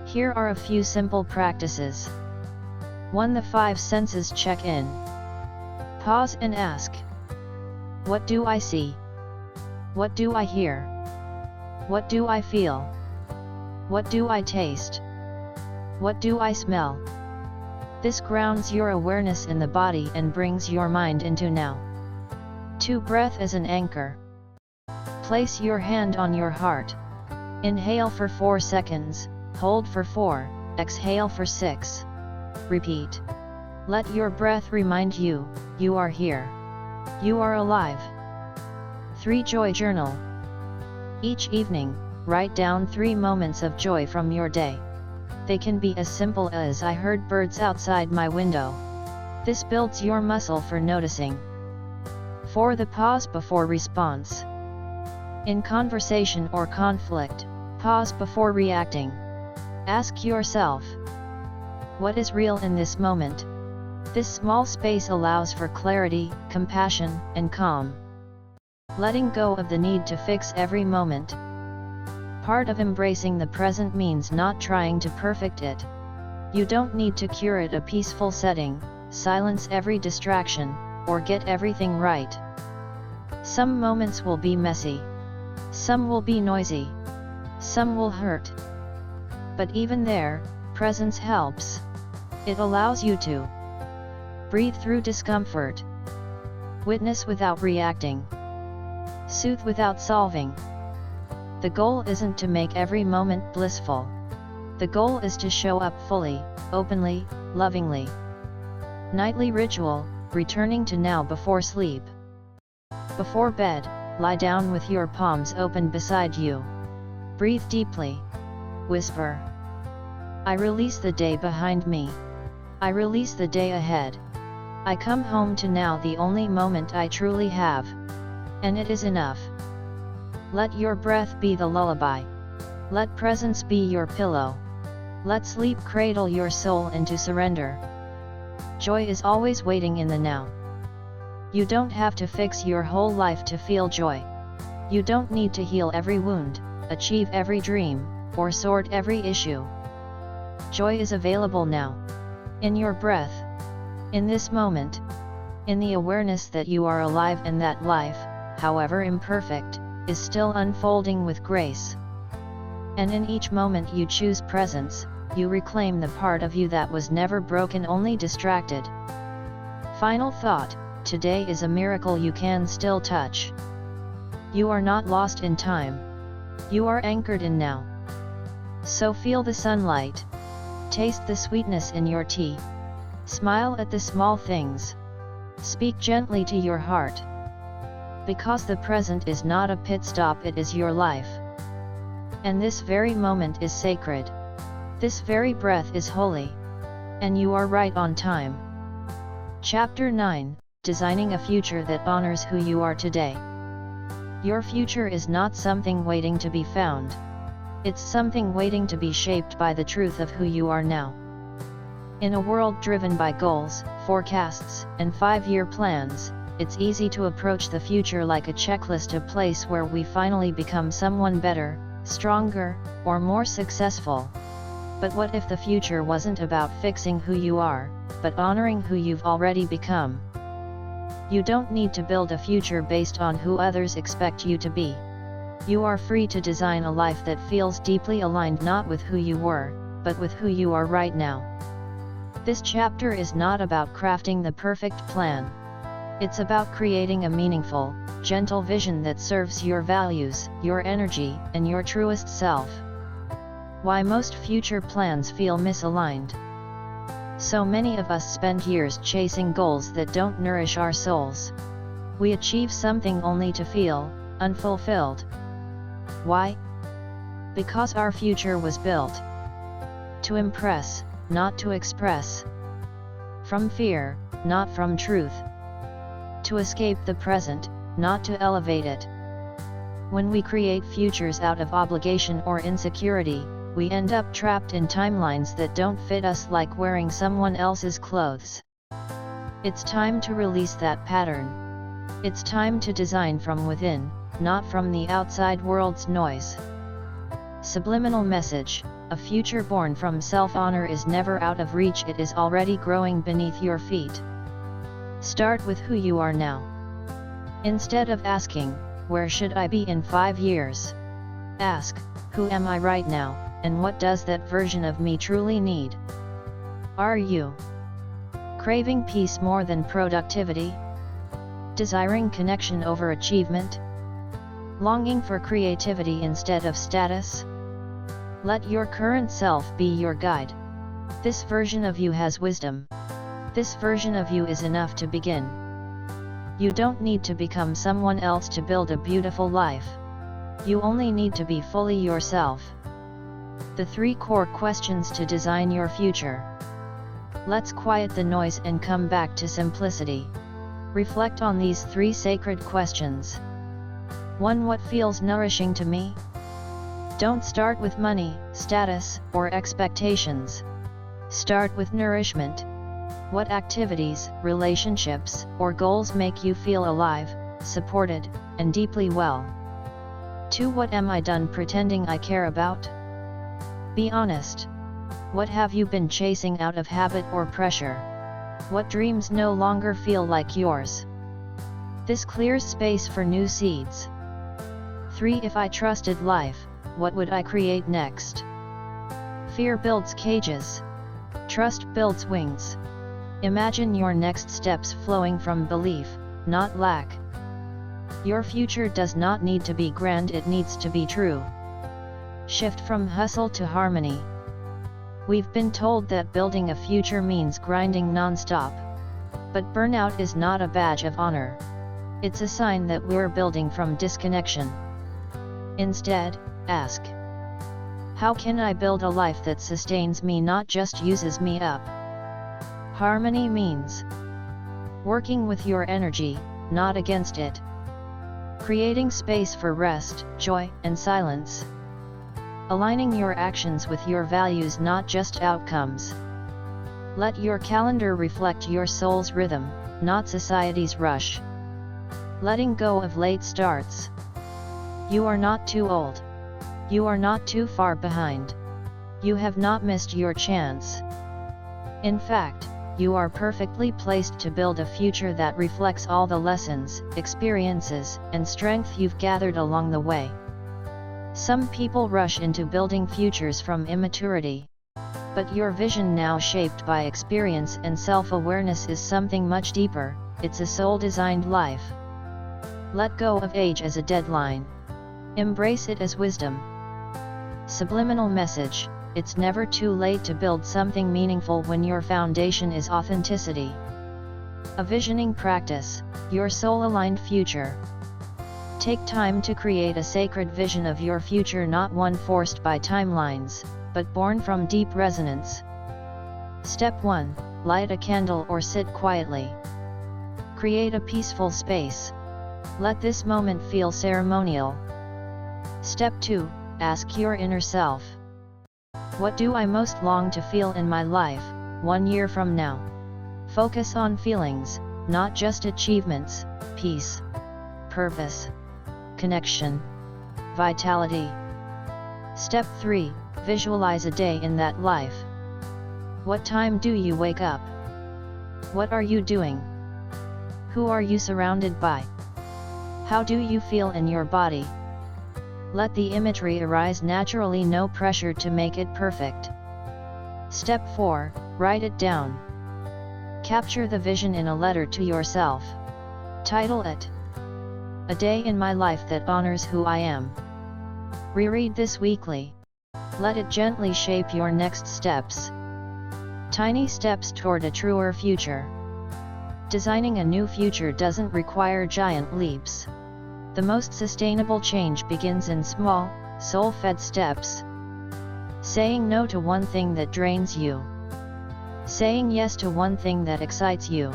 Here are a few simple practices. 1. The 5 senses check-in. Pause and ask. What do I see? What do I hear? What do I feel? What do I taste? What do I smell? This grounds your awareness in the body and brings your mind into now. 2. Breath as an anchor. Place your hand on your heart. Inhale for 4 seconds, hold for 4, exhale for 6. Repeat. Let your breath remind you, you are here. You are alive. 3. Joy journal. Each evening, write down 3 moments of joy from your day. They can be as simple as "I heard birds outside my window." This builds your muscle for noticing. 4. The pause before response. In conversation or conflict, pause before reacting. Ask yourself, what is real in this moment? This small space allows for clarity, compassion, and calm. Letting go of the need to fix every moment. Part of embracing the present means not trying to perfect it. You don't need to curate a peaceful setting, silence every distraction, or get everything right. Some moments will be messy. Some will be noisy. Some will hurt. But even there, presence helps. It allows you to breathe through discomfort. Witness without reacting. Soothe without solving. The goal isn't to make every moment blissful. The goal is to show up fully, openly, lovingly. Nightly ritual, returning to now before sleep. Before bed, lie down with your palms open beside you. Breathe deeply. Whisper. I release the day behind me. I release the day ahead. I come home to now, the only moment I truly have. And it is enough. Let your breath be the lullaby. Let presence be your pillow. Let sleep cradle your soul into surrender. Joy is always waiting in the now. You don't have to fix your whole life to feel joy. You don't need to heal every wound, achieve every dream, or sort every issue. Joy is available now. In your breath. In this moment. In the awareness that you are alive and that life, however imperfect, is still unfolding with grace. And in each moment you choose presence, you reclaim the part of you that was never broken, only distracted. Final thought, today is a miracle you can still touch. You are not lost in time. You are anchored in now. So feel the sunlight. Taste the sweetness in your tea. Smile at the small things. Speak gently to your heart. Because the present is not a pit stop, it is your life. And this very moment is sacred. This very breath is holy. And you are right on time. Chapter 9, Designing a Future That Honors Who You Are Today. Your future is not something waiting to be found. It's something waiting to be shaped by the truth of who you are now. In a world driven by goals, forecasts, and 5-year plans, it's easy to approach the future like a checklist, a place where we finally become someone better, stronger, or more successful. But what if the future wasn't about fixing who you are, but honoring who you've already become? You don't need to build a future based on who others expect you to be. You are free to design a life that feels deeply aligned not with who you were, but with who you are right now. This chapter is not about crafting the perfect plan. It's about creating a meaningful, gentle vision that serves your values, your energy, and your truest self. Why most future plans feel misaligned. So many of us spend years chasing goals that don't nourish our souls. We achieve something only to feel unfulfilled. Why? Because our future was built to impress, not to express. From fear, not from truth. To escape the present, not to elevate it. When we create futures out of obligation or insecurity, we end up trapped in timelines that don't fit us, like wearing someone else's clothes. It's time to release that pattern. It's time to design from within, not from the outside world's noise. Subliminal message: a future born from self-honor is never out of reach, it is already growing beneath your feet. Start with who you are now. Instead of asking, "Where should I be in 5 years?" ask, "Who am I right now, and what does that version of me truly need?" Are you craving peace more than productivity? Desiring connection over achievement? Longing for creativity instead of status? Let your current self be your guide. This version of you has wisdom. This version of you is enough to begin. You don't need to become someone else to build a beautiful life. You only need to be fully yourself. The 3 core questions to design your future. Let's quiet the noise and come back to simplicity. Reflect on these 3 sacred questions. 1. What feels nourishing to me? Don't start with money, status, or expectations. Start with nourishment. What activities, relationships, or goals make you feel alive, supported, and deeply well? 2. What am I done pretending I care about? Be honest. What have you been chasing out of habit or pressure? What dreams no longer feel like yours? This clears space for new seeds. 3. If I trusted life, what would I create next? Fear builds cages. Trust builds wings. Imagine your next steps flowing from belief, not lack. Your future does not need to be grand, it needs to be true. Shift from hustle to harmony. We've been told that building a future means grinding non-stop. But burnout is not a badge of honor. It's a sign that we're building from disconnection. Instead, ask, how can I build a life that sustains me, not just uses me up? Harmony means working with your energy, not against it. Creating space for rest, joy, and silence. Aligning your actions with your values, not just outcomes. Let your calendar reflect your soul's rhythm, not society's rush. Letting go of late starts. You are not too old. You are not too far behind. You have not missed your chance. In fact, you are perfectly placed to build a future that reflects all the lessons, experiences, and strength you've gathered along the way. Some people rush into building futures from immaturity. But your vision, now shaped by experience and self-awareness, is something much deeper. It's a soul-designed life. Let go of age as a deadline. Embrace it as wisdom. Subliminal message: it's never too late to build something meaningful when your foundation is authenticity. A visioning practice: your soul-aligned future. Take time to create a sacred vision of your future, not one forced by timelines, but born from deep resonance. Step 1. Light a candle or sit quietly. Create a peaceful space. Let this moment feel ceremonial. Step 2. Ask your inner self, what do I most long to feel in my life, 1 year from now? Focus on feelings, not just achievements. Peace, purpose, connection, vitality. Step 3. Visualize a day in that life. What time do you wake up? What are you doing? Who are you surrounded by? How do you feel in your body? Let the imagery arise naturally, no pressure to make it perfect. Step 4. Write it down. Capture the vision in a letter to yourself. Title it, A Day in My Life That Honors Who I Am. Reread this weekly. Let it gently shape your next steps. Tiny steps toward a truer future. Designing a new future doesn't require giant leaps. The most sustainable change begins in small, soul-fed steps. Saying no to one thing that drains you. Saying yes to one thing that excites you.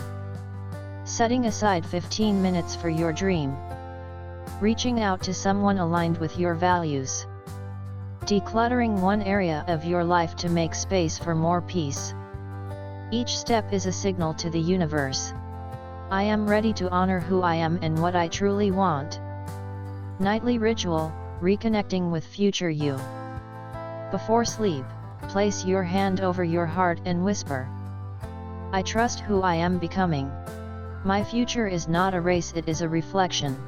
Setting aside 15 minutes for your dream. Reaching out to someone aligned with your values. Decluttering one area of your life to make space for more peace. Each step is a signal to the universe. I am ready to honor who I am and what I truly want. Nightly ritual, reconnecting with future you. Before sleep, place your hand over your heart and whisper, I trust who I am becoming. My future is not a race, it is a reflection.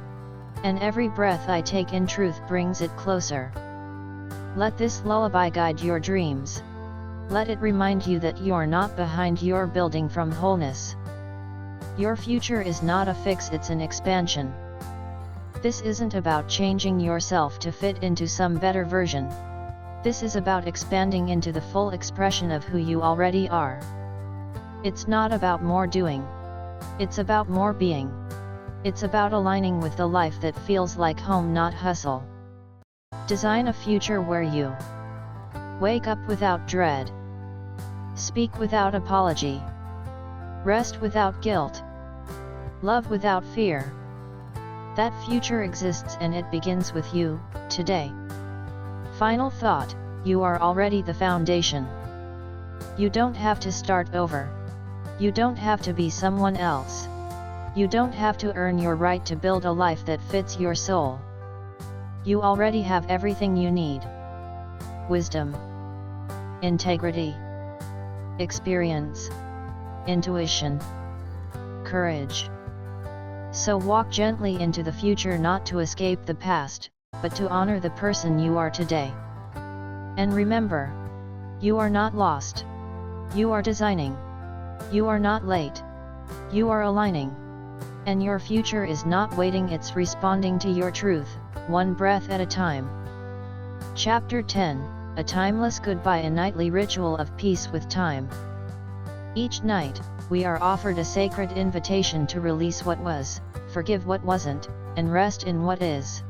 And every breath I take in truth brings it closer. Let this lullaby guide your dreams. Let it remind you that you're not behind, you're building from wholeness. Your future is not a fix, it's an expansion. This isn't about changing yourself to fit into some better version. This is about expanding into the full expression of who you already are. It's not about more doing. It's about more being. It's about aligning with the life that feels like home, not hustle. Design a future where you wake up without dread, speak without apology, rest without guilt, love without fear. That future exists and it begins with you, today. Final thought, you are already the foundation. You don't have to start over. You don't have to be someone else. You don't have to earn your right to build a life that fits your soul. You already have everything you need. Wisdom, integrity, experience, intuition, courage. So walk gently into the future, not to escape the past, but to honor the person you are today. And remember, you are not lost. You are designing. You are not late. You are aligning. And your future is not waiting, it's responding to your truth, one breath at a time. Chapter 10, A Timeless Goodbye, a Nightly Ritual of Peace with Time. Each night, we are offered a sacred invitation to release what was, forgive what wasn't, and rest in what is.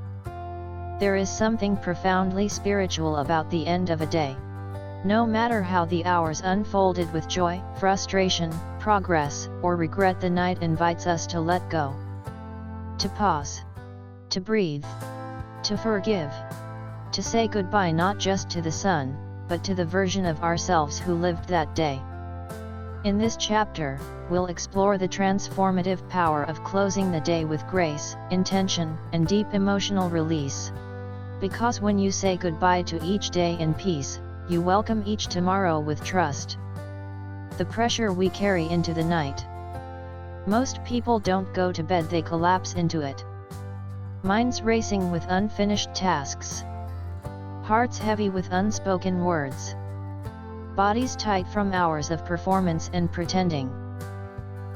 There is something profoundly spiritual about the end of a day. No matter how the hours unfolded with joy, frustration, progress, or regret, the night invites us to let go. To pause. To breathe. To forgive. To say goodbye not just to the sun, but to the version of ourselves who lived that day. In this chapter, we'll explore the transformative power of closing the day with grace, intention, and deep emotional release. Because when you say goodbye to each day in peace, you welcome each tomorrow with trust. The pressure we carry into the night. Most people don't go to bed, they collapse into it. Minds racing with unfinished tasks. Hearts heavy with unspoken words. Bodies tight from hours of performance and pretending.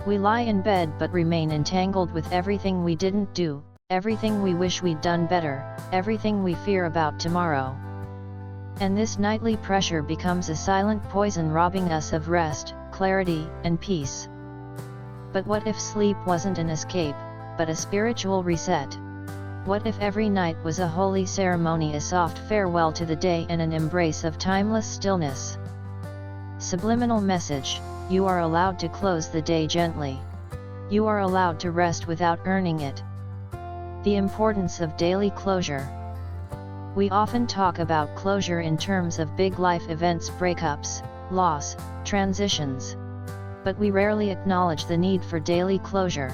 We lie in bed but remain entangled with everything we didn't do, everything we wish we'd done better, everything we fear about tomorrow. And this nightly pressure becomes a silent poison, robbing us of rest, clarity, and peace. But what if sleep wasn't an escape, but a spiritual reset? What if every night was a holy ceremony, a soft farewell to the day and an embrace of timeless stillness? Subliminal message: you are allowed to close the day gently. You are allowed to rest without earning it. The importance of daily closure. We often talk about closure in terms of big life events, breakups, loss, transitions. But we rarely acknowledge the need for daily closure.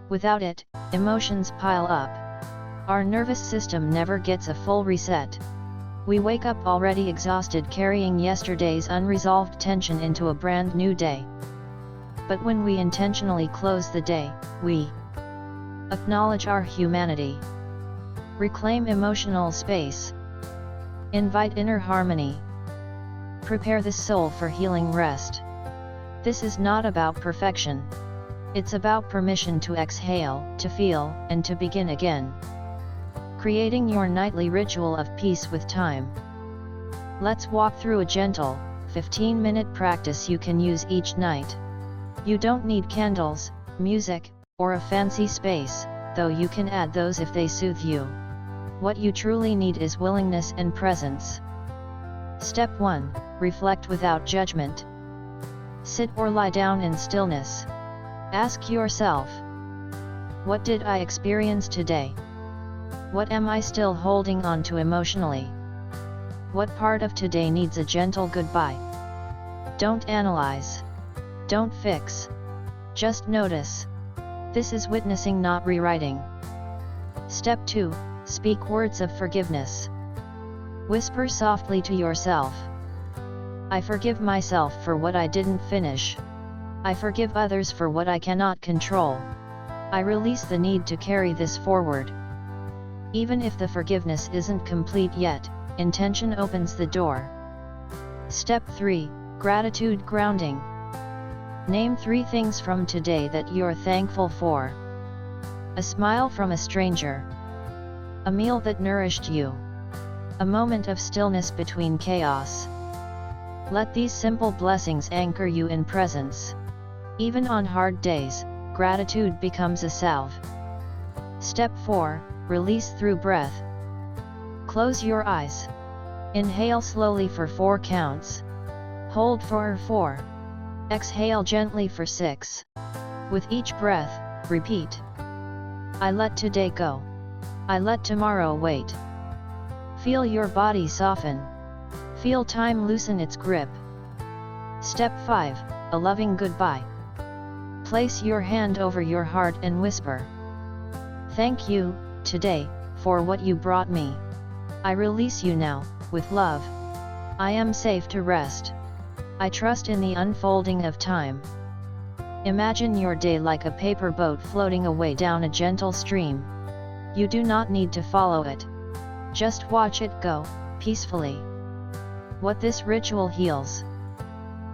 Without it, emotions pile up. Our nervous system never gets a full reset. We wake up already exhausted, carrying yesterday's unresolved tension into a brand new day. But when we intentionally close the day, we acknowledge our humanity. Reclaim emotional space. Invite inner harmony. Prepare the soul for healing rest. This is not about perfection. It's about permission to exhale, to feel, and to begin again. Creating your nightly ritual of peace with time. Let's walk through a gentle, 15-minute practice you can use each night. You don't need candles, music, or a fancy space, though you can add those if they soothe you. What you truly need is willingness and presence. Step 1. Reflect without judgment. Sit or lie down in stillness. Ask yourself, what did I experience today? What am I still holding on to emotionally? What part of today needs a gentle goodbye? Don't analyze. Don't fix. Just notice. This is witnessing, not rewriting. Step 2. Speak words of forgiveness. Whisper softly to yourself. I forgive myself for what I didn't finish. I forgive others for what I cannot control. I release the need to carry this forward. Even if the forgiveness isn't complete yet, intention opens the door. Step 3. Gratitude grounding. Name 3 things from today that you're thankful for. A smile from a stranger. A meal that nourished you. A moment of stillness between chaos. Let these simple blessings anchor you in presence. Even on hard days, gratitude becomes a salve. Step 4. Release through breath. Close your eyes. Inhale slowly for 4 counts. Hold for 4. Exhale gently for 6. With each breath, repeat. I let today go. I let tomorrow wait. Feel your body soften. Feel time loosen its grip. Step 5. A loving goodbye. Place your hand over your heart and whisper. Thank you, today, for what you brought me. I release you now, with love. I am safe to rest. I trust in the unfolding of time. Imagine your day like a paper boat floating away down a gentle stream. You do not need to follow it. Just watch it go, peacefully. What this ritual heals.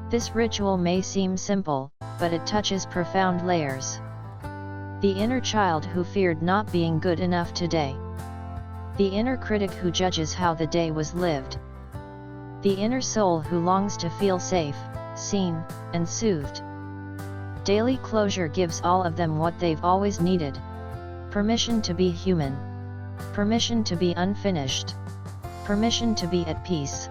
This ritual may seem simple, but it touches profound layers. The inner child who feared not being good enough today. The inner critic who judges how the day was lived. The inner soul who longs to feel safe, seen, and soothed. Daily closure gives all of them what they've always needed. Permission to be human. Permission to be unfinished. Permission to be at peace.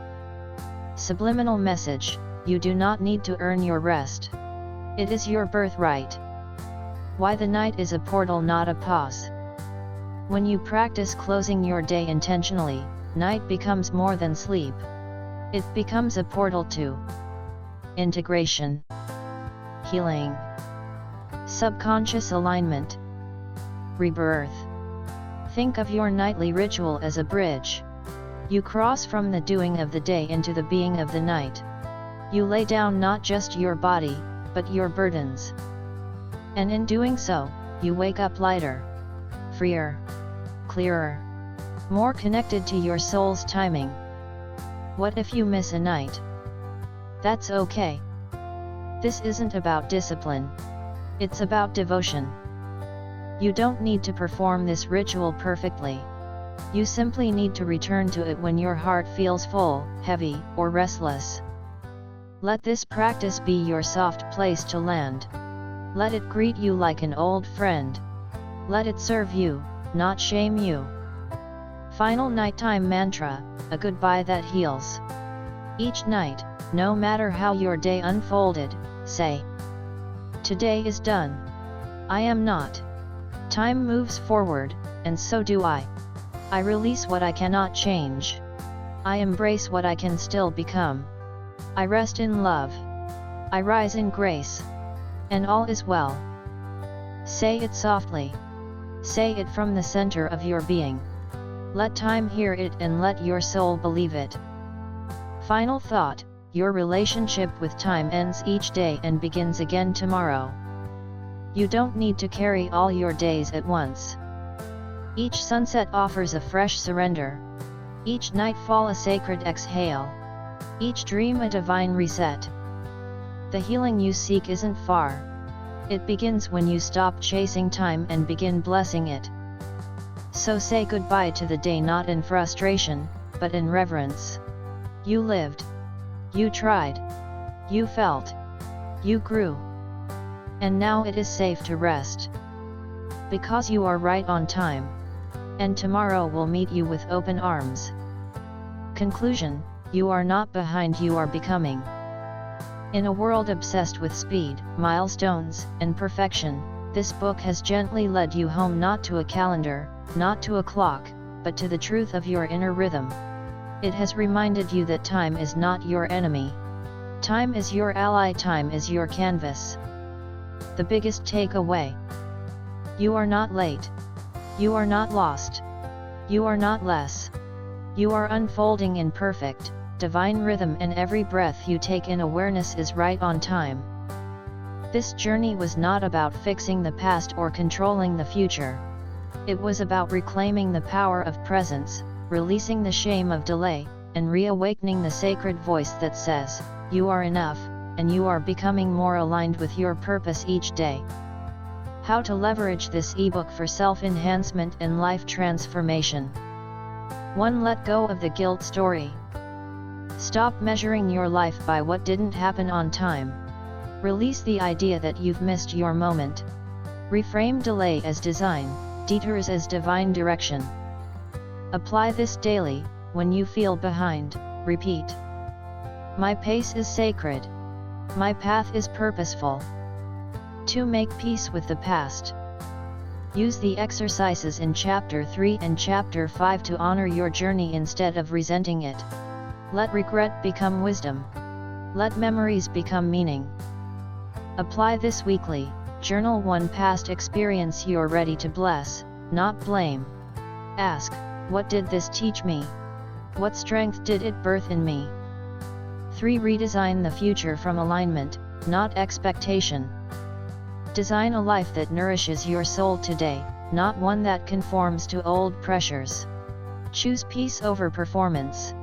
Subliminal message: you do not need to earn your rest. It is your birthright. Why the night is a portal, not a pause. When you practice closing your day intentionally, night becomes more than sleep. It becomes a portal to integration, healing, subconscious alignment, rebirth. Think of your nightly ritual as a bridge. You cross from the doing of the day into the being of the night. You lay down not just your body, but your burdens. And in doing so, you wake up lighter, freer, clearer, more connected to your soul's timing. What if you miss a night? That's okay. This isn't about discipline. It's about devotion. You don't need to perform this ritual perfectly. You simply need to return to it when your heart feels full, heavy, or restless. Let this practice be your soft place to land. Let it greet you like an old friend. Let it serve you, not shame you. Final nighttime mantra: a goodbye that heals. Each night, no matter how your day unfolded, say, today is done. I am not. Time moves forward, and so do I. I release what I cannot change. I embrace what I can still become. I rest in love. I rise in grace. And all is well. Say it softly. Say it from the center of your being. Let time hear it and let your soul believe it. Final thought: your relationship with time ends each day and begins again tomorrow. You don't need to carry all your days at once. Each sunset offers a fresh surrender. Each nightfall a sacred exhale. Each dream a divine reset. The healing you seek isn't far. It begins when you stop chasing time and begin blessing it. So say goodbye to the day not in frustration, but in reverence. You lived. You tried. You felt. You grew. And now it is safe to rest. Because you are right on time. And tomorrow will meet you with open arms. Conclusion: you are not behind, you are becoming. In a world obsessed with speed, milestones, and perfection, this book has gently led you home, not to a calendar, not to a clock, but to the truth of your inner rhythm. It has reminded you that time is not your enemy. Time is your ally, time is your canvas. The biggest takeaway: you are not late. You are not lost. You are not less. You are unfolding in perfect, divine rhythm, and every breath you take in awareness is right on time. This journey was not about fixing the past or controlling the future. It was about reclaiming the power of presence, releasing the shame of delay, and reawakening the sacred voice that says, you are enough, and you are becoming more aligned with your purpose each day. How to leverage this ebook for self-enhancement and life transformation. 1. Let go of the guilt story. Stop measuring your life by what didn't happen on time. Release the idea that you've missed your moment. Reframe delay as design, detours as divine direction. Apply this daily. When you feel behind, repeat. My pace is sacred. My path is purposeful. 2. Make peace with the past. Use the exercises in Chapter 3 and Chapter 5 to honor your journey instead of resenting it. Let regret become wisdom. Let memories become meaning. Apply this weekly. Journal one past experience you're ready to bless, not blame. Ask, what did this teach me? What strength did it birth in me? 3. Redesign the future from alignment, not expectation. Design a life that nourishes your soul today, not one that conforms to old pressures. Choose peace over performance.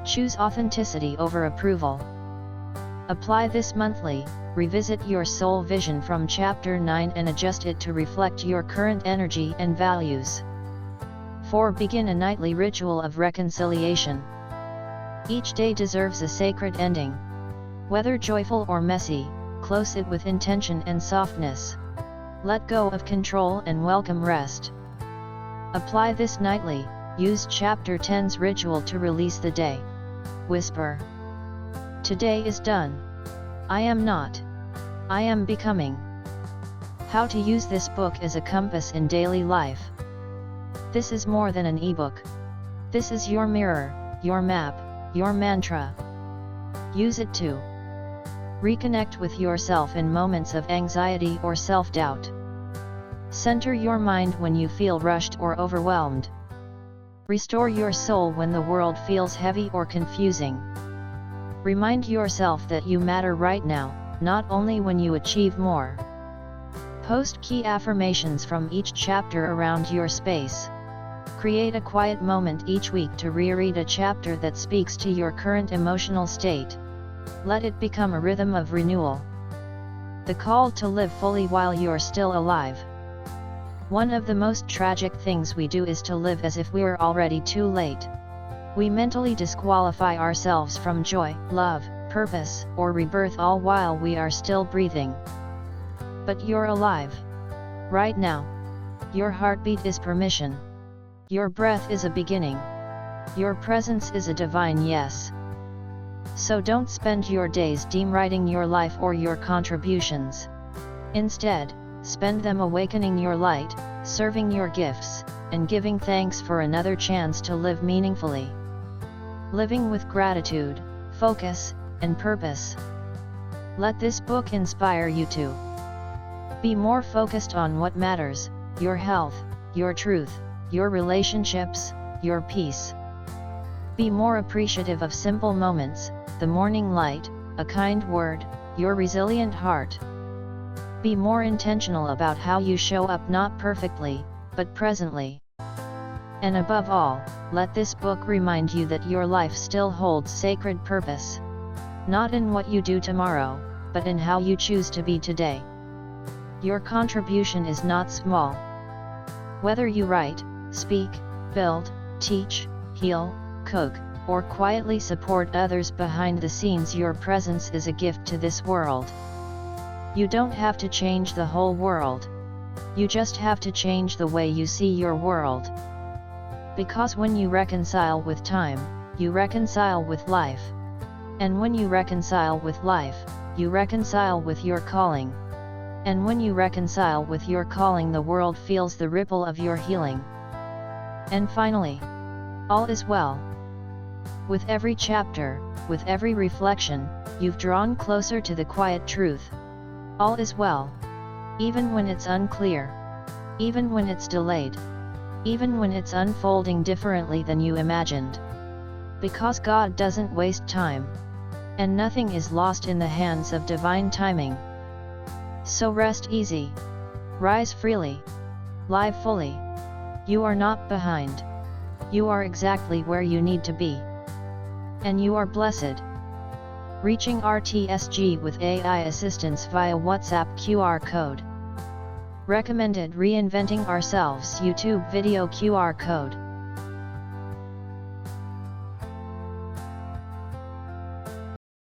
Choose authenticity over approval. Apply this monthly. Revisit your soul vision from Chapter 9 and adjust it to reflect your current energy and values. 4. Begin a nightly ritual of reconciliation. Each day deserves a sacred ending. Whether joyful or messy, close it with intention and softness. Let go of control and welcome rest. Apply this nightly. Use Chapter 10's ritual to release the day. Whisper. Today is done. I am not. I am becoming. How to use this book as a compass in daily life. This is more than an ebook. This is your mirror, your map, your mantra. Use it to reconnect with yourself in moments of anxiety or self-doubt. Center your mind when you feel rushed or overwhelmed. Restore your soul when the world feels heavy or confusing. Remind yourself that you matter right now, not only when you achieve more. Post key affirmations from each chapter around your space. Create a quiet moment each week to reread a chapter that speaks to your current emotional state. Let it become a rhythm of renewal. The call to live fully while you're still alive. One of the most tragic things we do is to live as if we're already too late. We mentally disqualify ourselves from joy, love, purpose, or rebirth all while we are still breathing. But you're alive. Right now. Your heartbeat is permission. Your breath is a beginning. Your presence is a divine yes. So don't spend your days deriding your life or your contributions. Instead, spend them awakening your light, serving your gifts, and giving thanks for another chance to live meaningfully. Living with gratitude, focus, and purpose. Let this book inspire you to be more focused on what matters: your health, your truth, your relationships, your peace. Be more appreciative of simple moments: the morning light, a kind word, your resilient heart. Be more intentional about how you show up, not perfectly, but presently. And above all, let this book remind you that your life still holds sacred purpose. Not in what you do tomorrow, but in how you choose to be today. Your contribution is not small. Whether you write, speak, build, teach, heal, cook, or quietly support others behind the scenes, your presence is a gift to this world. You don't have to change the whole world. You just have to change the way you see your world. Because when you reconcile with time, you reconcile with life. And when you reconcile with life, you reconcile with your calling. And when you reconcile with your calling, the world feels the ripple of your healing. And finally, all is well. With every chapter, with every reflection, you've drawn closer to the quiet truth. All is well. Even when it's unclear. Even when it's delayed. Even when it's unfolding differently than you imagined. Because God doesn't waste time. And nothing is lost in the hands of divine timing. So rest easy. Rise freely. Live fully. You are not behind. You are exactly where you need to be. And you are blessed. Reaching RTSG with AI assistance via WhatsApp QR code. Recommended Reinventing Ourselves YouTube video QR code.